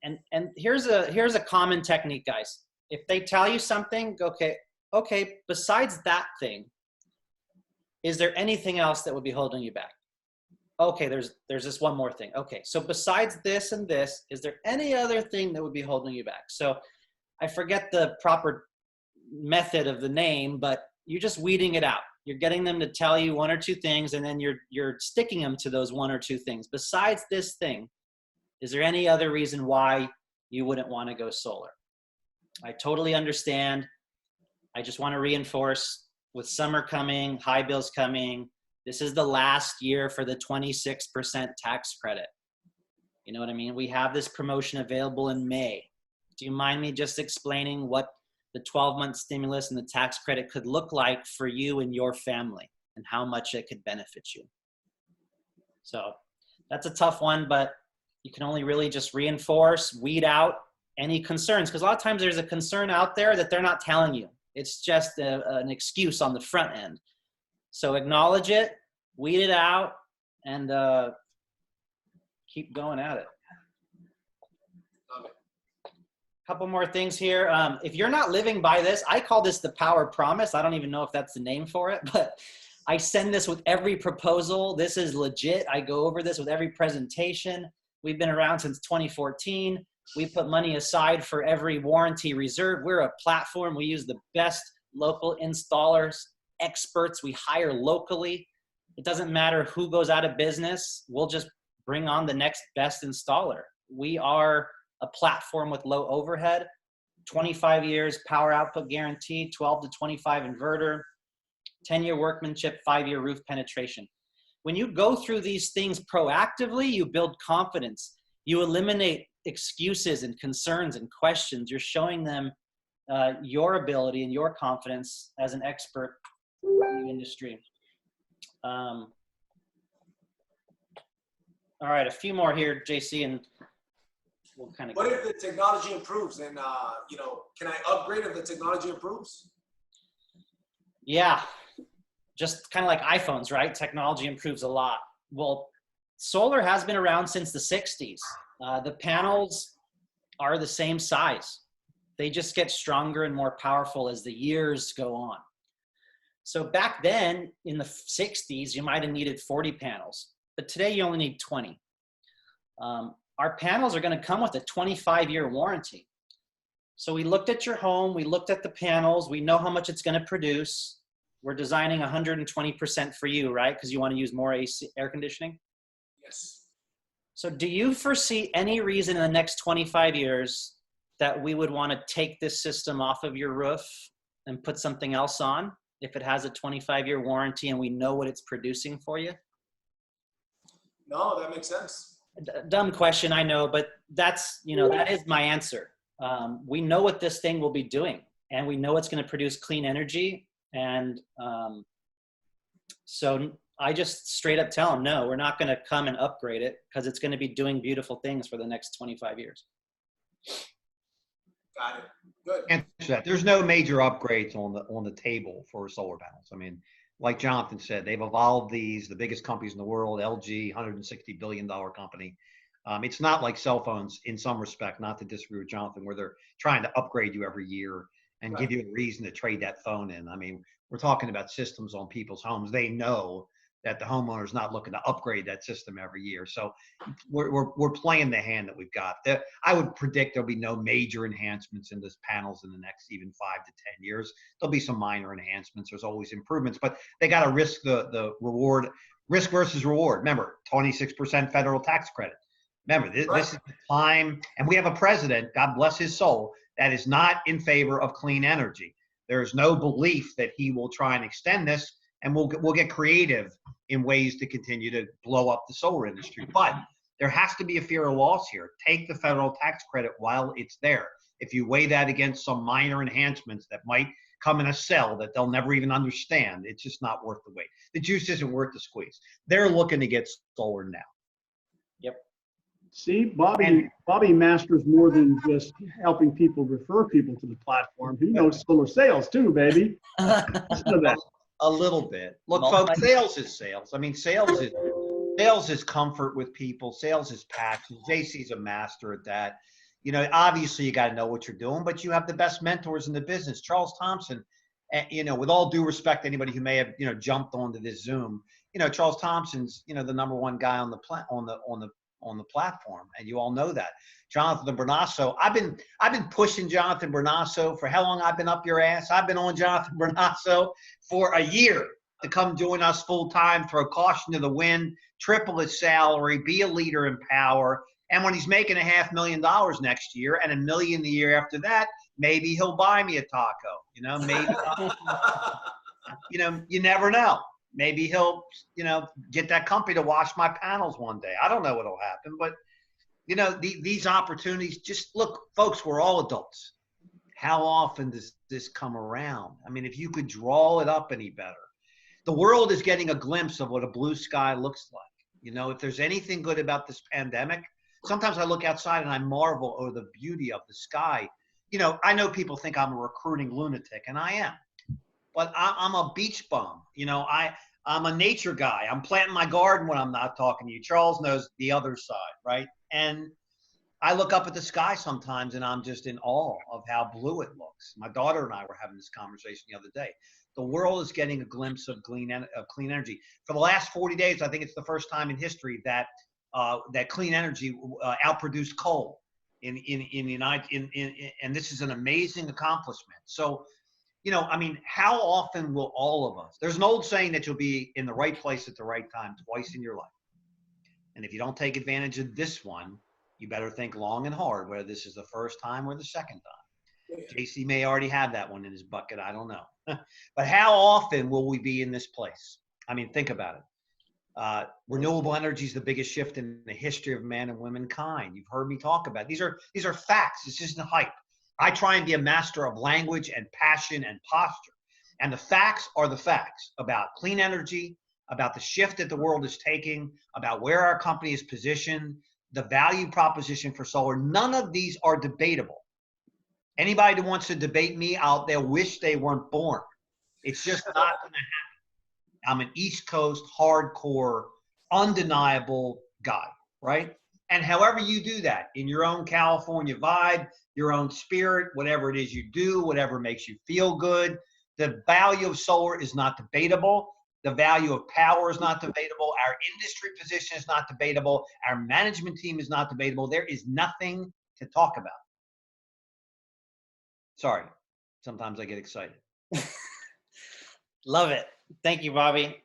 And here's a common technique, guys. If they tell you something, okay, besides that thing, is there anything else that would be holding you back? Okay, there's this one more thing. Okay, so besides this and this, is there any other thing that would be holding you back? So I forget the proper method of the name, but you're just weeding it out. You're getting them to tell you one or two things, and then you're sticking them to those one or two things. Besides this thing, is there any other reason why you wouldn't want to go solar? I totally understand. I just want to reinforce, with summer coming, high bills coming, this is the last year for the 26% tax credit. You know what I mean? We have this promotion available in May. Do you mind me just explaining what the 12-month stimulus and the tax credit could look like for you and your family and how much it could benefit you? So that's a tough one, but you can only really just reinforce, weed out any concerns, because a lot of times there's a concern out there that they're not telling you. It's just an excuse on the front end. So acknowledge it, weed it out, and keep going at it. Couple more things here. If you're not living by this, I call this the Powur Promise. I don't even know if that's the name for it, but I send this with every proposal. This is legit. I go over this with every presentation. We've been around since 2014. We put money aside for every warranty reserve. We're a platform. We use the best local installers, experts. We hire locally. It doesn't matter who goes out of business. We'll just bring on the next best installer. We are a platform with low overhead, 25 years power output guarantee, 12 to 25 inverter, 10-year workmanship, 5-year roof penetration. When you go through these things proactively, you build confidence. You eliminate excuses and concerns and questions. You're showing them your ability and your confidence as an expert in the industry. All right, a few more here, JC, and we'll kind of. What if the technology improves? And can I upgrade if the technology improves? Yeah, just kind of like iPhones, right? Technology improves a lot. Well, solar has been around since the 60s. The panels are the same size. They just get stronger and more powerful as the years go on. So back then in the 60s, you might have needed 40 panels, but today you only need 20. Our panels are going to come with a 25-year warranty. So we looked at your home, we looked at the panels, we know how much it's going to produce. We're designing 120% for you, right? Because you want to use more AC, air conditioning. Yes. So do you foresee any reason in the next 25 years that we would want to take this system off of your roof and put something else on if it has a 25-year warranty and we know what it's producing for you? No, that makes sense. Dumb question, I know, but that's, you know, that is my answer. We know what this thing will be doing, and we know it's going to produce clean energy. And so I just straight up tell them, no, we're not going to come and upgrade it because it's going to be doing beautiful things for the next 25 years. Got it. Good. Answer that. There's no major upgrades on the table for solar panels. I mean, like Jonathan said, they've evolved these, the biggest companies in the world, LG, $160 billion company. It's not like cell phones in some respect, not to disagree with Jonathan, where they're trying to upgrade you every year and give you a reason to trade that phone in. I mean, we're talking about systems on people's homes. They know that the homeowner's not looking to upgrade that system every year. So we're playing the hand that we've got. I would predict there'll be no major enhancements in those panels in the next even 5 to 10 years. There'll be some minor enhancements. There's always improvements, but they got to risk the reward, risk versus reward. Remember, 26% federal tax credit. Remember, this is the time, and we have a president, God bless his soul, that is not in favor of clean energy. There's no belief that he will try and extend this, and we'll get creative in ways to continue to blow up the solar industry. But there has to be a fear of loss here. Take the federal tax credit while it's there. If you weigh that against some minor enhancements that might come in a cell that they'll never even understand, it's just not worth the wait. The juice isn't worth the squeeze. They're looking to get solar now. Yep. See, Bobby masters more than just helping people refer people to the platform. He knows solar sales too, baby. Listen to that. A little bit. Look, folks, sales is sales. I mean, sales is comfort with people. Sales is passion. JC's a master at that. You know, obviously you got to know what you're doing, but you have the best mentors in the business. Charles Thompson, you know, with all due respect to anybody who may have, you know, jumped onto this Zoom, you know, Charles Thompson's, you know, the #1 guy on the platform, and you all know that. Jonathan Brunasso, I've been pushing Jonathan Brunasso for how long? I've been up your ass. I've been on Jonathan Brunasso for a year to come join us full time, throw caution to the wind, triple his salary, be a leader in power. And when he's making $500,000 next year and $1 million the year after that, maybe he'll buy me a taco. You know, maybe. You know, you never know. Maybe he'll, you know, get that company to wash my panels one day. I don't know what'll happen, but you know, these opportunities, just look, folks, we're all adults. How often does this come around? I mean, if you could draw it up any better. The world is getting a glimpse of what a blue sky looks like. You know, if there's anything good about this pandemic, sometimes I look outside and I marvel over the beauty of the sky. You know, I know people think I'm a recruiting lunatic, and I am. But I'm a beach bum. You know, I'm a nature guy. I'm planting my garden when I'm not talking to you. Charles knows the other side, right? And I look up at the sky sometimes and I'm just in awe of how blue it looks. My daughter and I were having this conversation the other day. The world is getting a glimpse of clean energy. For the last 40 days, I think it's the first time in history that that clean energy outproduced coal in and this is an amazing accomplishment. So, you know, I mean, how often will all of us, there's an old saying that you'll be in the right place at the right time twice in your life. And if you don't take advantage of this one, you better think long and hard whether this is the first time or the second time. JC may already have that one in his bucket. I don't know. But how often will we be in this place? I mean, think about it. Renewable energy is the biggest shift in the history of man and womankind. You've heard me talk about it. These are facts. This isn't hype. I try and be a master of language and passion and posture. And the facts are the facts about clean energy, about the shift that the world is taking, about where our company is positioned, the value proposition for solar. None of these are debatable. Anybody that wants to debate me out there wish they weren't born. It's just not going to happen. I'm an East Coast, hardcore, undeniable guy, right? And however you do that, in your own California vibe, your own spirit, whatever it is you do, whatever makes you feel good, the value of solar is not debatable. The value of power is not debatable. Our industry position is not debatable. Our management team is not debatable. There is nothing to talk about. Sorry. Sometimes I get excited. Love it. Thank you, Bobby.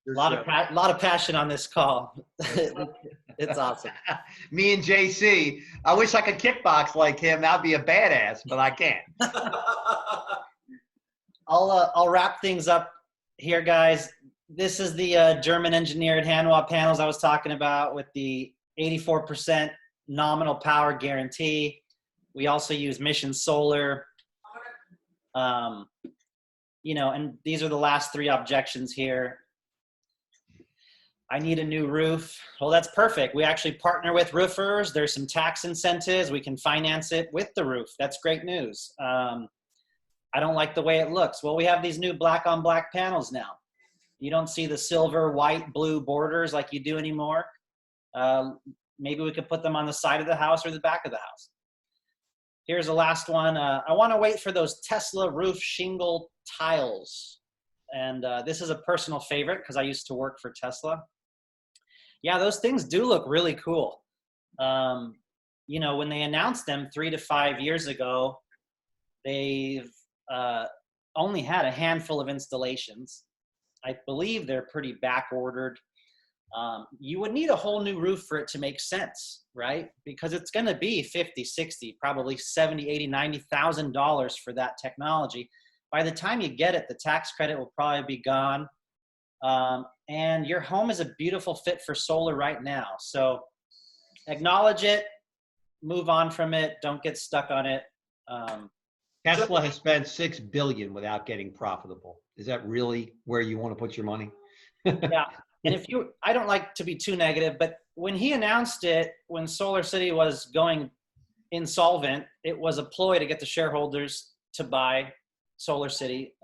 A lot of passion on this call. It's awesome. Me and JC, I wish I could kickbox like him. That'd be a badass, but I can't. I'll wrap things up here, guys. This is the German engineered hand wall panels I was talking about with the 84% nominal power guarantee. We also use Mission Solar. You know, and these are the last 3 objections here. I need a new roof. Well, that's perfect. We actually partner with roofers. There's some tax incentives. We can finance it with the roof. That's great news. I don't like the way it looks. Well, we have these new black on black panels now. You don't see the silver, white, blue borders like you do anymore. Maybe we could put them on the side of the house or the back of the house. Here's the last one. I want to wait for those Tesla roof shingle tiles. And this is a personal favorite because I used to work for Tesla. Yeah, those things do look really cool. You know, when they announced them 3 to 5 years ago, they've only had a handful of installations. I believe they're pretty back ordered. You would need a whole new roof for it to make sense, right? Because it's going to be 50, 60, probably 70, 80, $90,000 for that technology. By the time you get it, the tax credit will probably be gone. And your home is a beautiful fit for solar right now. So acknowledge it, move on from it, don't get stuck on it. Tesla has spent $6 billion without getting profitable. Is that really where you want to put your money? Yeah. And if you, I don't like to be too negative, but when he announced it, when Solar City was going insolvent, it was a ploy to get the shareholders to buy Solar City,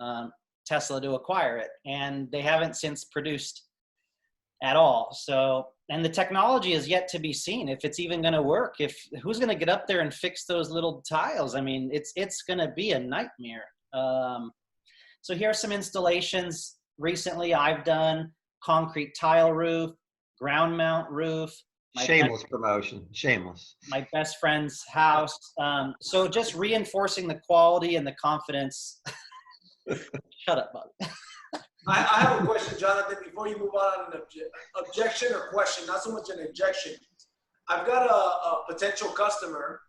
Tesla to acquire it. And they haven't since produced at all. So, and the technology is yet to be seen if it's even going to work. If who's going to get up there and fix those little tiles? I mean, it's going to be a nightmare. So here are some installations recently I've done: concrete tile roof, ground mount roof. Shameless promotion, shameless. My best friend's house. So just reinforcing the quality and the confidence. Shut up, Bob. I have a question, Jonathan, before you move on an objection or question, not so much an objection. I've got a potential customer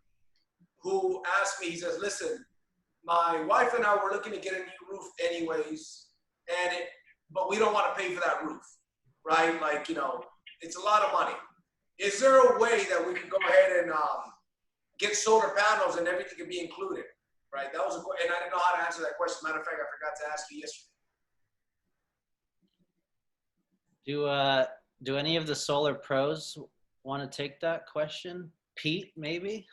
who asked me, he says, listen, my wife and I were looking to get a new roof anyways, but we don't want to pay for that roof, right? Like, you know, it's a lot of money. Is there a way that we can go ahead and get solar panels and everything can be included, right? That was and I didn't know how to answer that question. Matter of fact, I forgot to ask you yesterday. Do any of the solar pros want to take that question? Pete, maybe?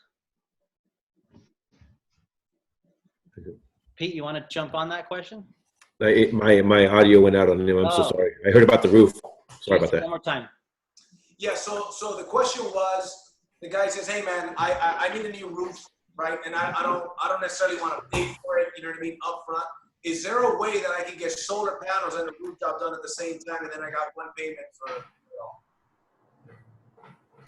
Pete, you want to jump on that question? My audio went out on him. I'm so sorry. I heard about the roof. Sorry about that. One more time. Yeah, so the question was, the guy says, hey man, I need a new roof, right? And I don't necessarily want to pay for it, you know what I mean, up front. Is there a way that I can get solar panels and a roof job done at the same time, and then I got one payment for it all?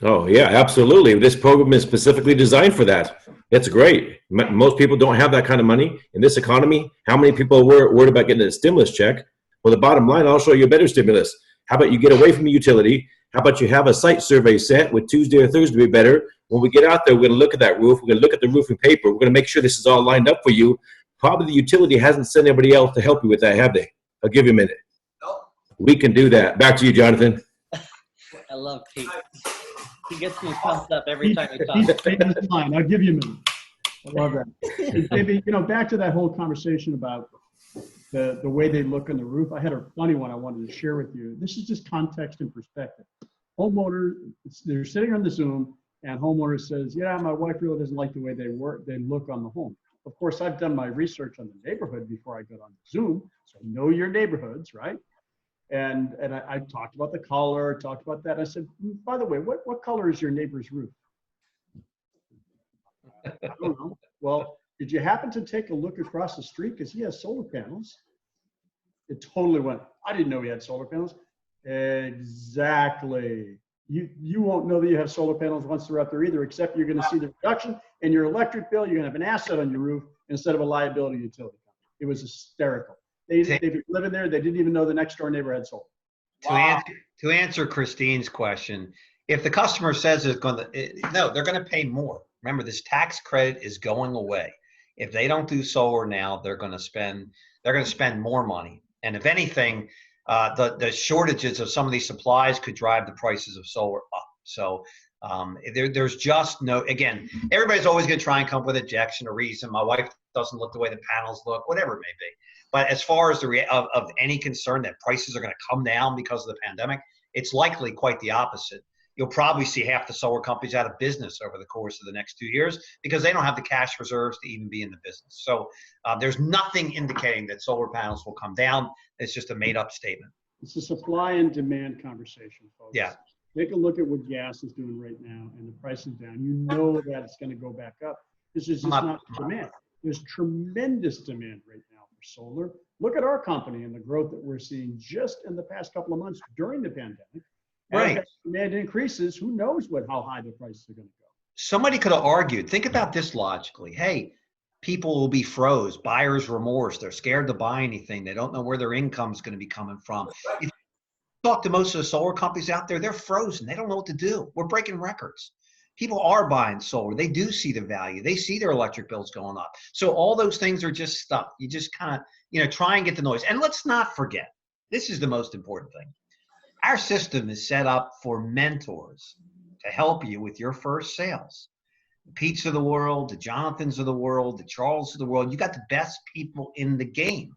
Oh yeah, absolutely. This program is specifically designed for that. It's great. Most people don't have that kind of money in this economy. How many people were worried about getting a stimulus check? Well, the bottom line, I'll show you a better stimulus. How about you get away from the utility? How about you have a site survey set with Tuesday or Thursday be better? When we get out there, we're going to look at that roof. We're going to look at the roofing paper. We're going to make sure this is all lined up for you. Probably the utility hasn't sent anybody else to help you with that, have they? I'll give you a minute. No. We can do that. Back to you, Jonathan. I love Pete. He gets me pumped up every time he talks. That's fine. I'll give you a minute. I love that. Maybe, you know, back to that whole conversation about the way they look on the roof. I had a funny one I wanted to share with you. This is just context and perspective. Homeowner, they're sitting on the Zoom, and homeowner says, yeah, my wife really doesn't like the way they look on the home. Of course, I've done my research on the neighborhood before I got on Zoom, so know your neighborhoods, right? And I talked about the color, talked about that. I said, by the way, what color is your neighbor's roof? I don't know. Well, did you happen to take a look across the street? Because he has solar panels. It totally went, I didn't know he had solar panels. Exactly. you won't know that you have solar panels once they're up there either, except you're going to see the reduction in your electric bill. You're going to have an asset on your roof instead of a liability utility company. It was hysterical. They've been living there. They didn't even know the next door neighbor had solar. To answer Christine's question, if the customer says it's going to, no, they're going to pay more. Remember, this tax credit is going away. If they don't do solar now, they're going to spend more money. And if anything, the shortages of some of these supplies could drive the prices of solar up. So there's just no, again, everybody's always going to try and come up with objection or reason. My wife doesn't look the way the panels look, whatever it may be. But as far as of any concern that prices are going to come down because of the pandemic, it's likely quite the opposite. You'll probably see half the solar companies out of business over the course of the next 2 years because they don't have the cash reserves to even be in the business. So there's nothing indicating that solar panels will come down. It's just a made-up statement. It's a supply and demand conversation, folks. Yeah. Take a look at what gas is doing right now, and the price is down. You know that it's going to go back up. This is just not demand. There's tremendous demand right now for solar. Look at our company and the growth that we're seeing just in the past couple of months during the pandemic. Right. As demand increases, who knows how high the prices are going to go. Somebody could have argued, think about this logically. Hey, people will be froze, buyer's remorse. They're scared to buy anything. They don't know where their income is going to be coming from. If you talk to most of the solar companies out there, they're frozen. They don't know what to do. We're breaking records. People are buying solar. They do see the value. They see their electric bills going up. So all those things are just stuff. You just kind of, try and get the noise. And let's not forget, this is the most important thing. Our system is set up for mentors to help you with your first sales. The Pete's of the world, the Jonathans of the world, the Charles of the world. You got the best people in the game.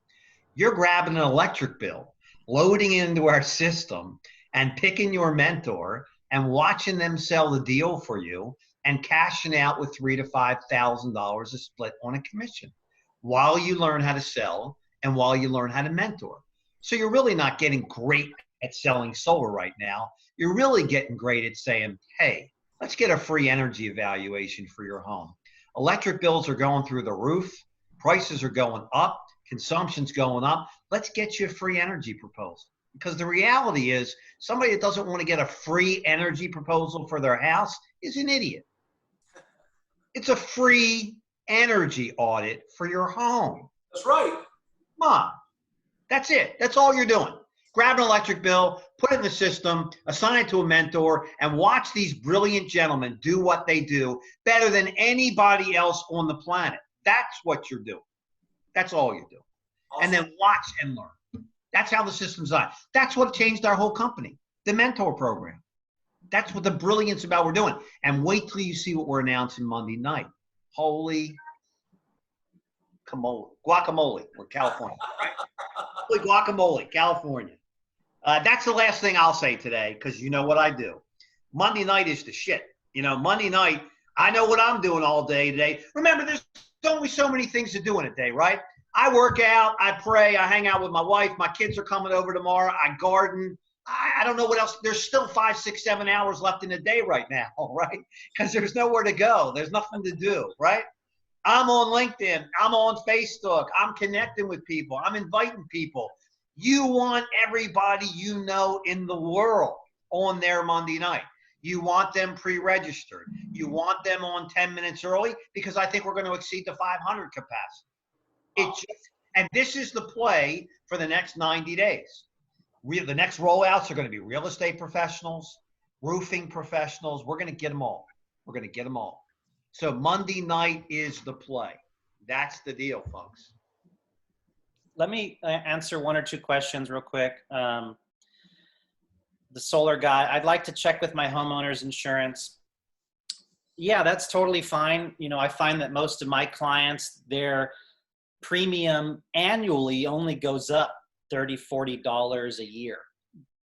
You're grabbing an electric bill, loading it into our system, and picking your mentor and watching them sell the deal for you and cashing out with $3,000 to $5,000 a split on a commission while you learn how to sell and while you learn how to mentor. So you're really not getting great at selling solar right now. You're really getting great at saying, hey, let's get a free energy evaluation for your home. Electric bills are going through the roof. Prices are going up. Consumption's going up. Let's get you a free energy proposal. Because the reality is somebody that doesn't want to get a free energy proposal for their house is an idiot. It's a free energy audit for your home. That's right. Come on. That's it. That's all you're doing. Grab an electric bill, put it in the system, assign it to a mentor, and watch these brilliant gentlemen do what they do better than anybody else on the planet. That's what you're doing. That's all you're doing. Awesome. And then watch and learn. That's how the system's designed. That's what changed our whole company, the mentor program. That's what the brilliance about we're doing. And wait till you see what we're announcing Monday night. Holy guacamole. We're California. Right? Holy guacamole, California. That's the last thing I'll say today, because you know what I do. Monday night is the shit. Monday night, I know what I'm doing all day today. Remember, there's only so many things to do in a day, right? I work out, I pray, I hang out with my wife. My kids are coming over tomorrow. I garden. I don't know what else. There's still 5, 6, 7 hours left in the day right now, right? Because there's nowhere to go. There's nothing to do, right? I'm on LinkedIn. I'm on Facebook. I'm connecting with people. I'm inviting people. You want everybody you know in the world on their Monday night. You want them pre-registered. You want them on 10 minutes early because I think we're going to exceed the 500 capacity. And this is the play for the next 90 days. The next rollouts are going to be real estate professionals, roofing professionals. We're going to get them all. We're going to get them all. So Monday night is the play. That's the deal, folks. Let me answer one or two questions real quick. The solar guy, I'd like to check with my homeowner's insurance. Yeah, that's totally fine. I find that most of my clients, their premium annually only goes up $30, $40 a year.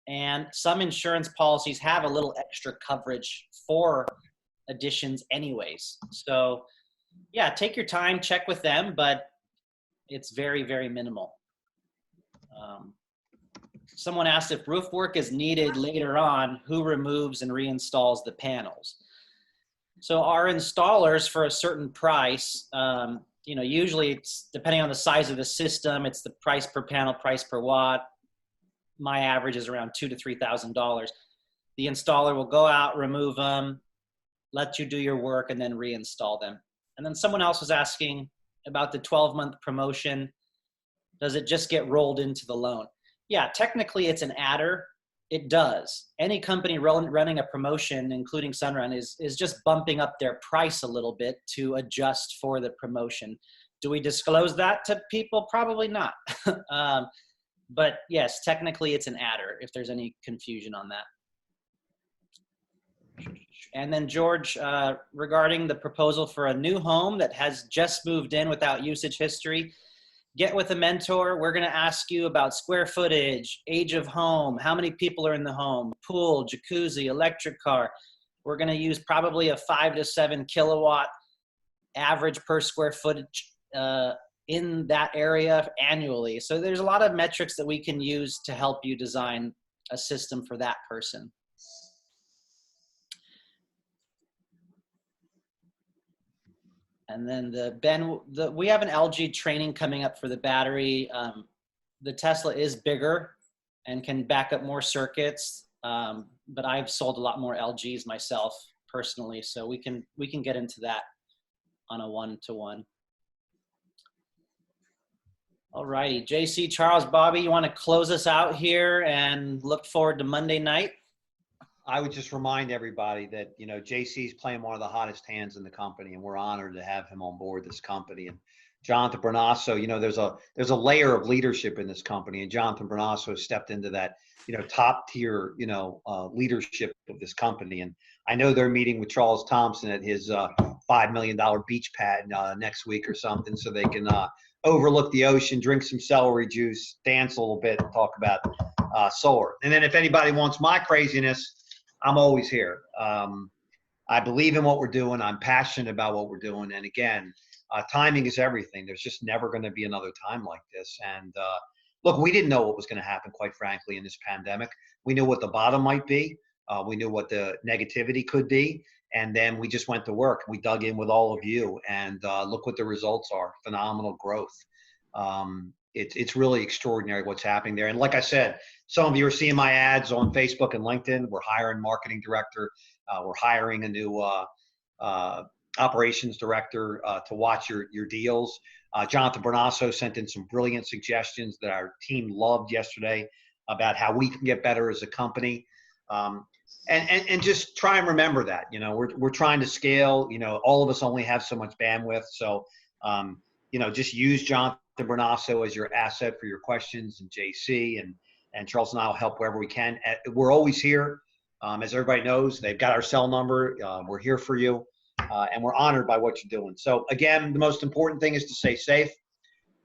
And some insurance policies have a little extra coverage for additions anyways. So yeah, take your time, check with them, but it's very, very minimal. Someone asked if roof work is needed later on, who removes and reinstalls the panels? So our installers, for a certain price, usually it's depending on the size of the system, it's the price per panel, price per watt. My average is around $2,000 to $3,000. The installer will go out, remove them, let you do your work, and then reinstall them. And then someone else was asking about the 12-month promotion. Does it just get rolled into the loan? Yeah, technically it's an adder. It does. Any company running a promotion, including Sunrun, is just bumping up their price a little bit to adjust for the promotion. Do we disclose that to people? Probably not. But yes, technically it's an adder, if there's any confusion on that. And then George, regarding the proposal for a new home that has just moved in without usage history, get with a mentor. We're going to ask you about square footage, age of home, how many people are in the home, pool, jacuzzi, electric car. We're going to use probably a 5 to 7 kilowatt average per square footage in that area annually. So there's a lot of metrics that we can use to help you design a system for that person. And then we have an LG training coming up for the battery. The Tesla is bigger and can back up more circuits, but I've sold a lot more LGs myself personally, so we can get into that on a one-to-one. All righty, JC, Charles, Bobby, you want to close us out here and look forward to Monday night? I would just remind everybody that, you know, JC's playing one of the hottest hands in the company, and we're honored to have him on board this company. And Jonathan Brunasso, you know, there's a layer of leadership in this company, and Jonathan Brunasso has stepped into that, you know, top tier, you know, leadership of this company. And I know they're meeting with Charles Thompson at his $5 million beach pad next week or something, so they can overlook the ocean, drink some celery juice, dance a little bit, and talk about solar. And then if anybody wants my craziness, I'm always here. I believe in what we're doing. I'm passionate about what we're doing. And again, timing is everything. There's just never going to be another time like this. And look, we didn't know what was going to happen, quite frankly, in this pandemic. We knew what the bottom might be. We knew what the negativity could be. And then we just went to work. We dug in with all of you. And look what the results are. Phenomenal growth. It's really extraordinary what's happening there. And like I said, some of you are seeing my ads on Facebook and LinkedIn. We're hiring marketing director. We're hiring a new operations director to watch your deals. Jonathan Brunasso sent in some brilliant suggestions that our team loved yesterday about how we can get better as a company. And just try and remember that, you know, we're trying to scale. You know, all of us only have so much bandwidth. So, you know, just use Jonathan Brunasso as your asset for your questions, and JC and Charles and I will help wherever we can. We're always here. As everybody knows, they've got our cell number. We're here for you, and we're honored by what you're doing. So again, the most important thing is to stay safe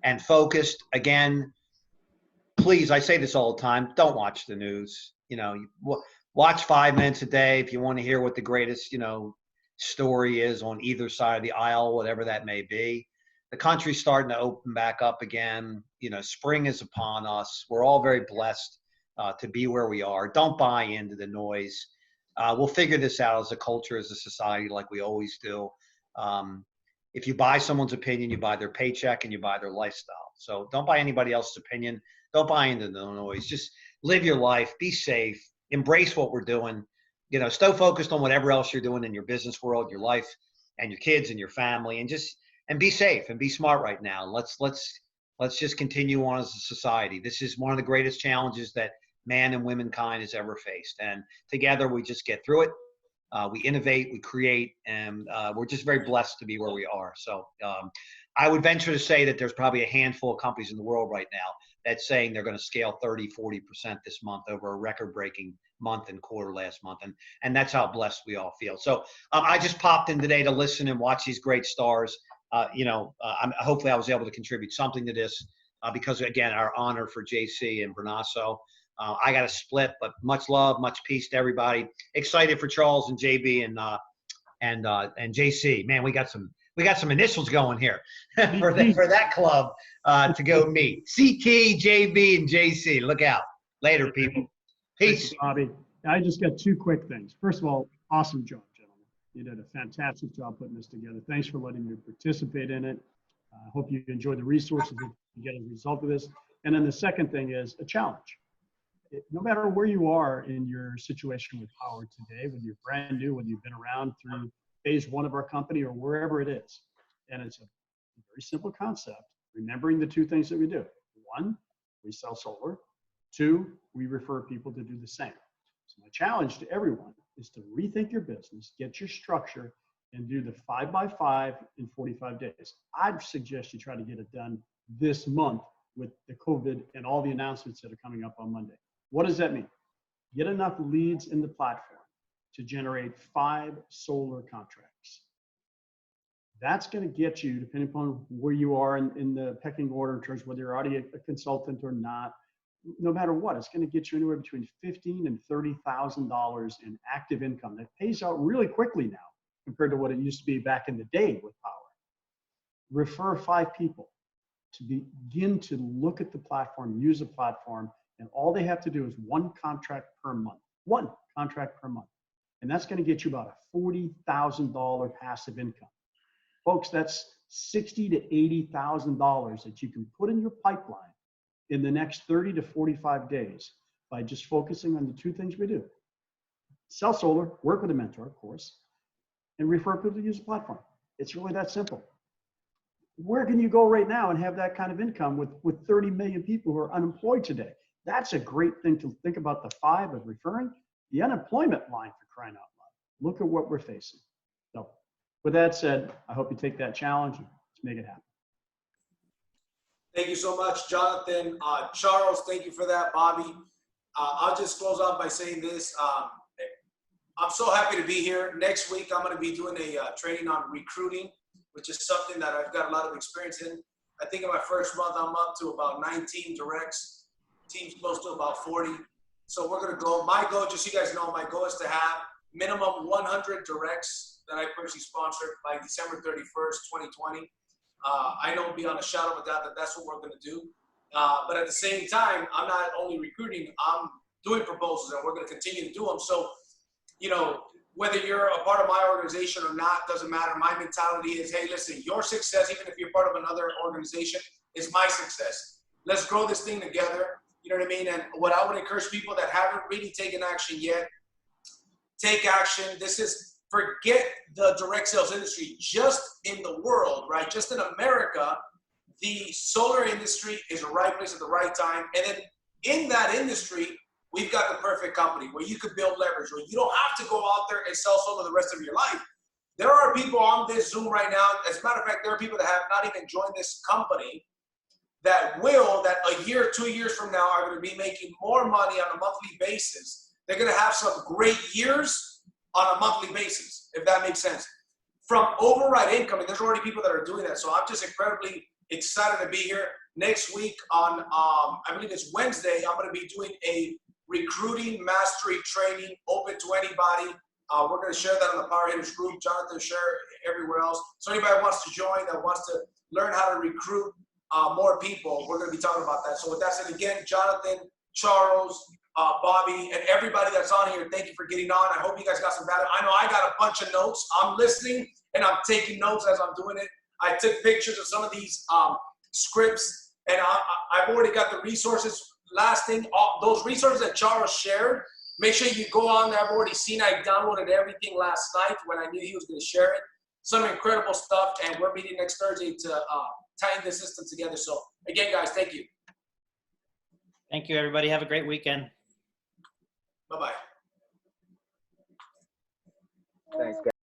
and focused. Again, please, I say this all the time, don't watch the news. You know, watch 5 minutes a day if you want to hear what the greatest, you know, story is on either side of the aisle, whatever that may be. The country's starting to open back up again. You know, spring is upon us. We're all very blessed to be where we are. Don't buy into the noise. We'll figure this out as a culture, as a society, like we always do. If you buy someone's opinion, you buy their paycheck and you buy their lifestyle. So don't buy anybody else's opinion. Don't buy into the noise. Just live your life. Be safe. Embrace what we're doing. You know, stay focused on whatever else you're doing in your business world, your life, and your kids and your family, and be safe and be smart right now. Let's just continue on as a society. This is one of the greatest challenges that man and womankind has ever faced. And together we just get through it. We innovate, we create, and we're just very blessed to be where we are. So I would venture to say that there's probably a handful of companies in the world right now that's saying they're going to scale 30, 40% this month over a record-breaking month and quarter last month. And that's how blessed we all feel. So I just popped in today to listen and watch these great stars. Hopefully I was able to contribute something to this because, again, our honor for JC and Brunasso. I got to split, but much love, much peace to everybody. Excited for Charles and JB and JC. Man, we got some initials going here for that club to go meet. CT, JB, and JC. Look out. Later, people. Peace. Thanks, Bobby. I just got 2 quick things. First of all, awesome job, gentlemen. You did a fantastic job putting this together. Thanks for letting me participate in it. I hope you enjoy the resources that you get as a result of this. And then the second thing is a challenge. no matter where you are in your situation with Powur today, whether you're brand new, whether you've been around through phase one of our company or wherever it is, and it's a very simple concept, remembering the two things that we do. One, we sell solar. Two, we refer people to do the same. So my challenge to everyone is to rethink your business, get your structure, and do the 5x5 in 45 days. I'd suggest you try to get it done this month with the COVID and all the announcements that are coming up on Monday. What does that mean? Get enough leads in the platform to generate 5 solar contracts. That's going to get you, depending upon where you are in the pecking order in terms of whether you're already a consultant or not, no matter what, it's going to get you anywhere between $15,000 and $30,000 in active income. That pays out really quickly now compared to what it used to be back in the day with Powur. Refer 5 people to begin to look at the platform, use the platform, and all they have to do is 1 contract per month. 1 contract per month. And that's going to get you about a $40,000 passive income. Folks, that's $60,000 to $80,000 that you can put in your pipeline in the next 30 to 45 days by just focusing on the 2 things we do. Sell solar, work with a mentor, of course, and refer people to use the platform. It's really that simple. Where can you go right now and have that kind of income with 30 million people who are unemployed today? That's a great thing to think about. The 5 of referring, the unemployment line, for crying out loud. Look at what we're facing. So with that said, I hope you take that challenge and let's make it happen. Thank you so much, Jonathan. Charles, thank you for that. Bobby, I'll just close off by saying this. I'm so happy to be here. Next week, I'm going to be doing a training on recruiting, which is something that I've got a lot of experience in. I think in my first month, I'm up to about 19 directs, teams close to about 40. So we're going to go. My goal, just so you guys know, my goal is to have minimum 100 directs that I personally sponsored by December 31st, 2020. I don't beyond a shadow of a doubt that that's what we're going to do. But at the same time, I'm not only recruiting, I'm doing proposals, and we're going to continue to do them. So, you know, whether you're a part of my organization or not, doesn't matter. My mentality is, hey, listen, your success, even if you're part of another organization, is my success. Let's grow this thing together. You know what I mean? And what I would encourage people that haven't really taken action yet, take action. This is, forget the direct sales industry. Just in the world, right? Just in America, the solar industry is the right place at the right time. And then in that industry, we've got the perfect company where you could build leverage, where you don't have to go out there and sell solar the rest of your life. There are people on this Zoom right now. As a matter of fact, there are people that have not even joined this company that a year, 2 years from now are going to be making more money on a monthly basis. They're going to have some great years on a monthly basis, if that makes sense. From override income, and there's already people that are doing that. So I'm just incredibly excited to be here. Next week on, I believe it's Wednesday, I'm going to be doing a recruiting mastery training open to anybody. We're going to share that on the Power Hitters group. Jonathan, share everywhere else. So anybody that wants to join, that wants to learn how to recruit more people, we're going to be talking about that. So with that said, again, Jonathan, Charles, Bobby, and everybody that's on here, thank you for getting on. I hope you guys got some value. I know I got a bunch of notes. I'm listening and I'm taking notes as I'm doing it. I took pictures of some of these scripts, and I've already got the resources. Last thing, those resources that Charles shared, make sure you go on there. I've already seen, I downloaded everything last night when I knew he was going to share it. Some incredible stuff, and we're meeting next Thursday to tie the system together. So again, guys, thank you. Thank you, everybody. Have a great weekend. Bye-bye. Thanks, guys.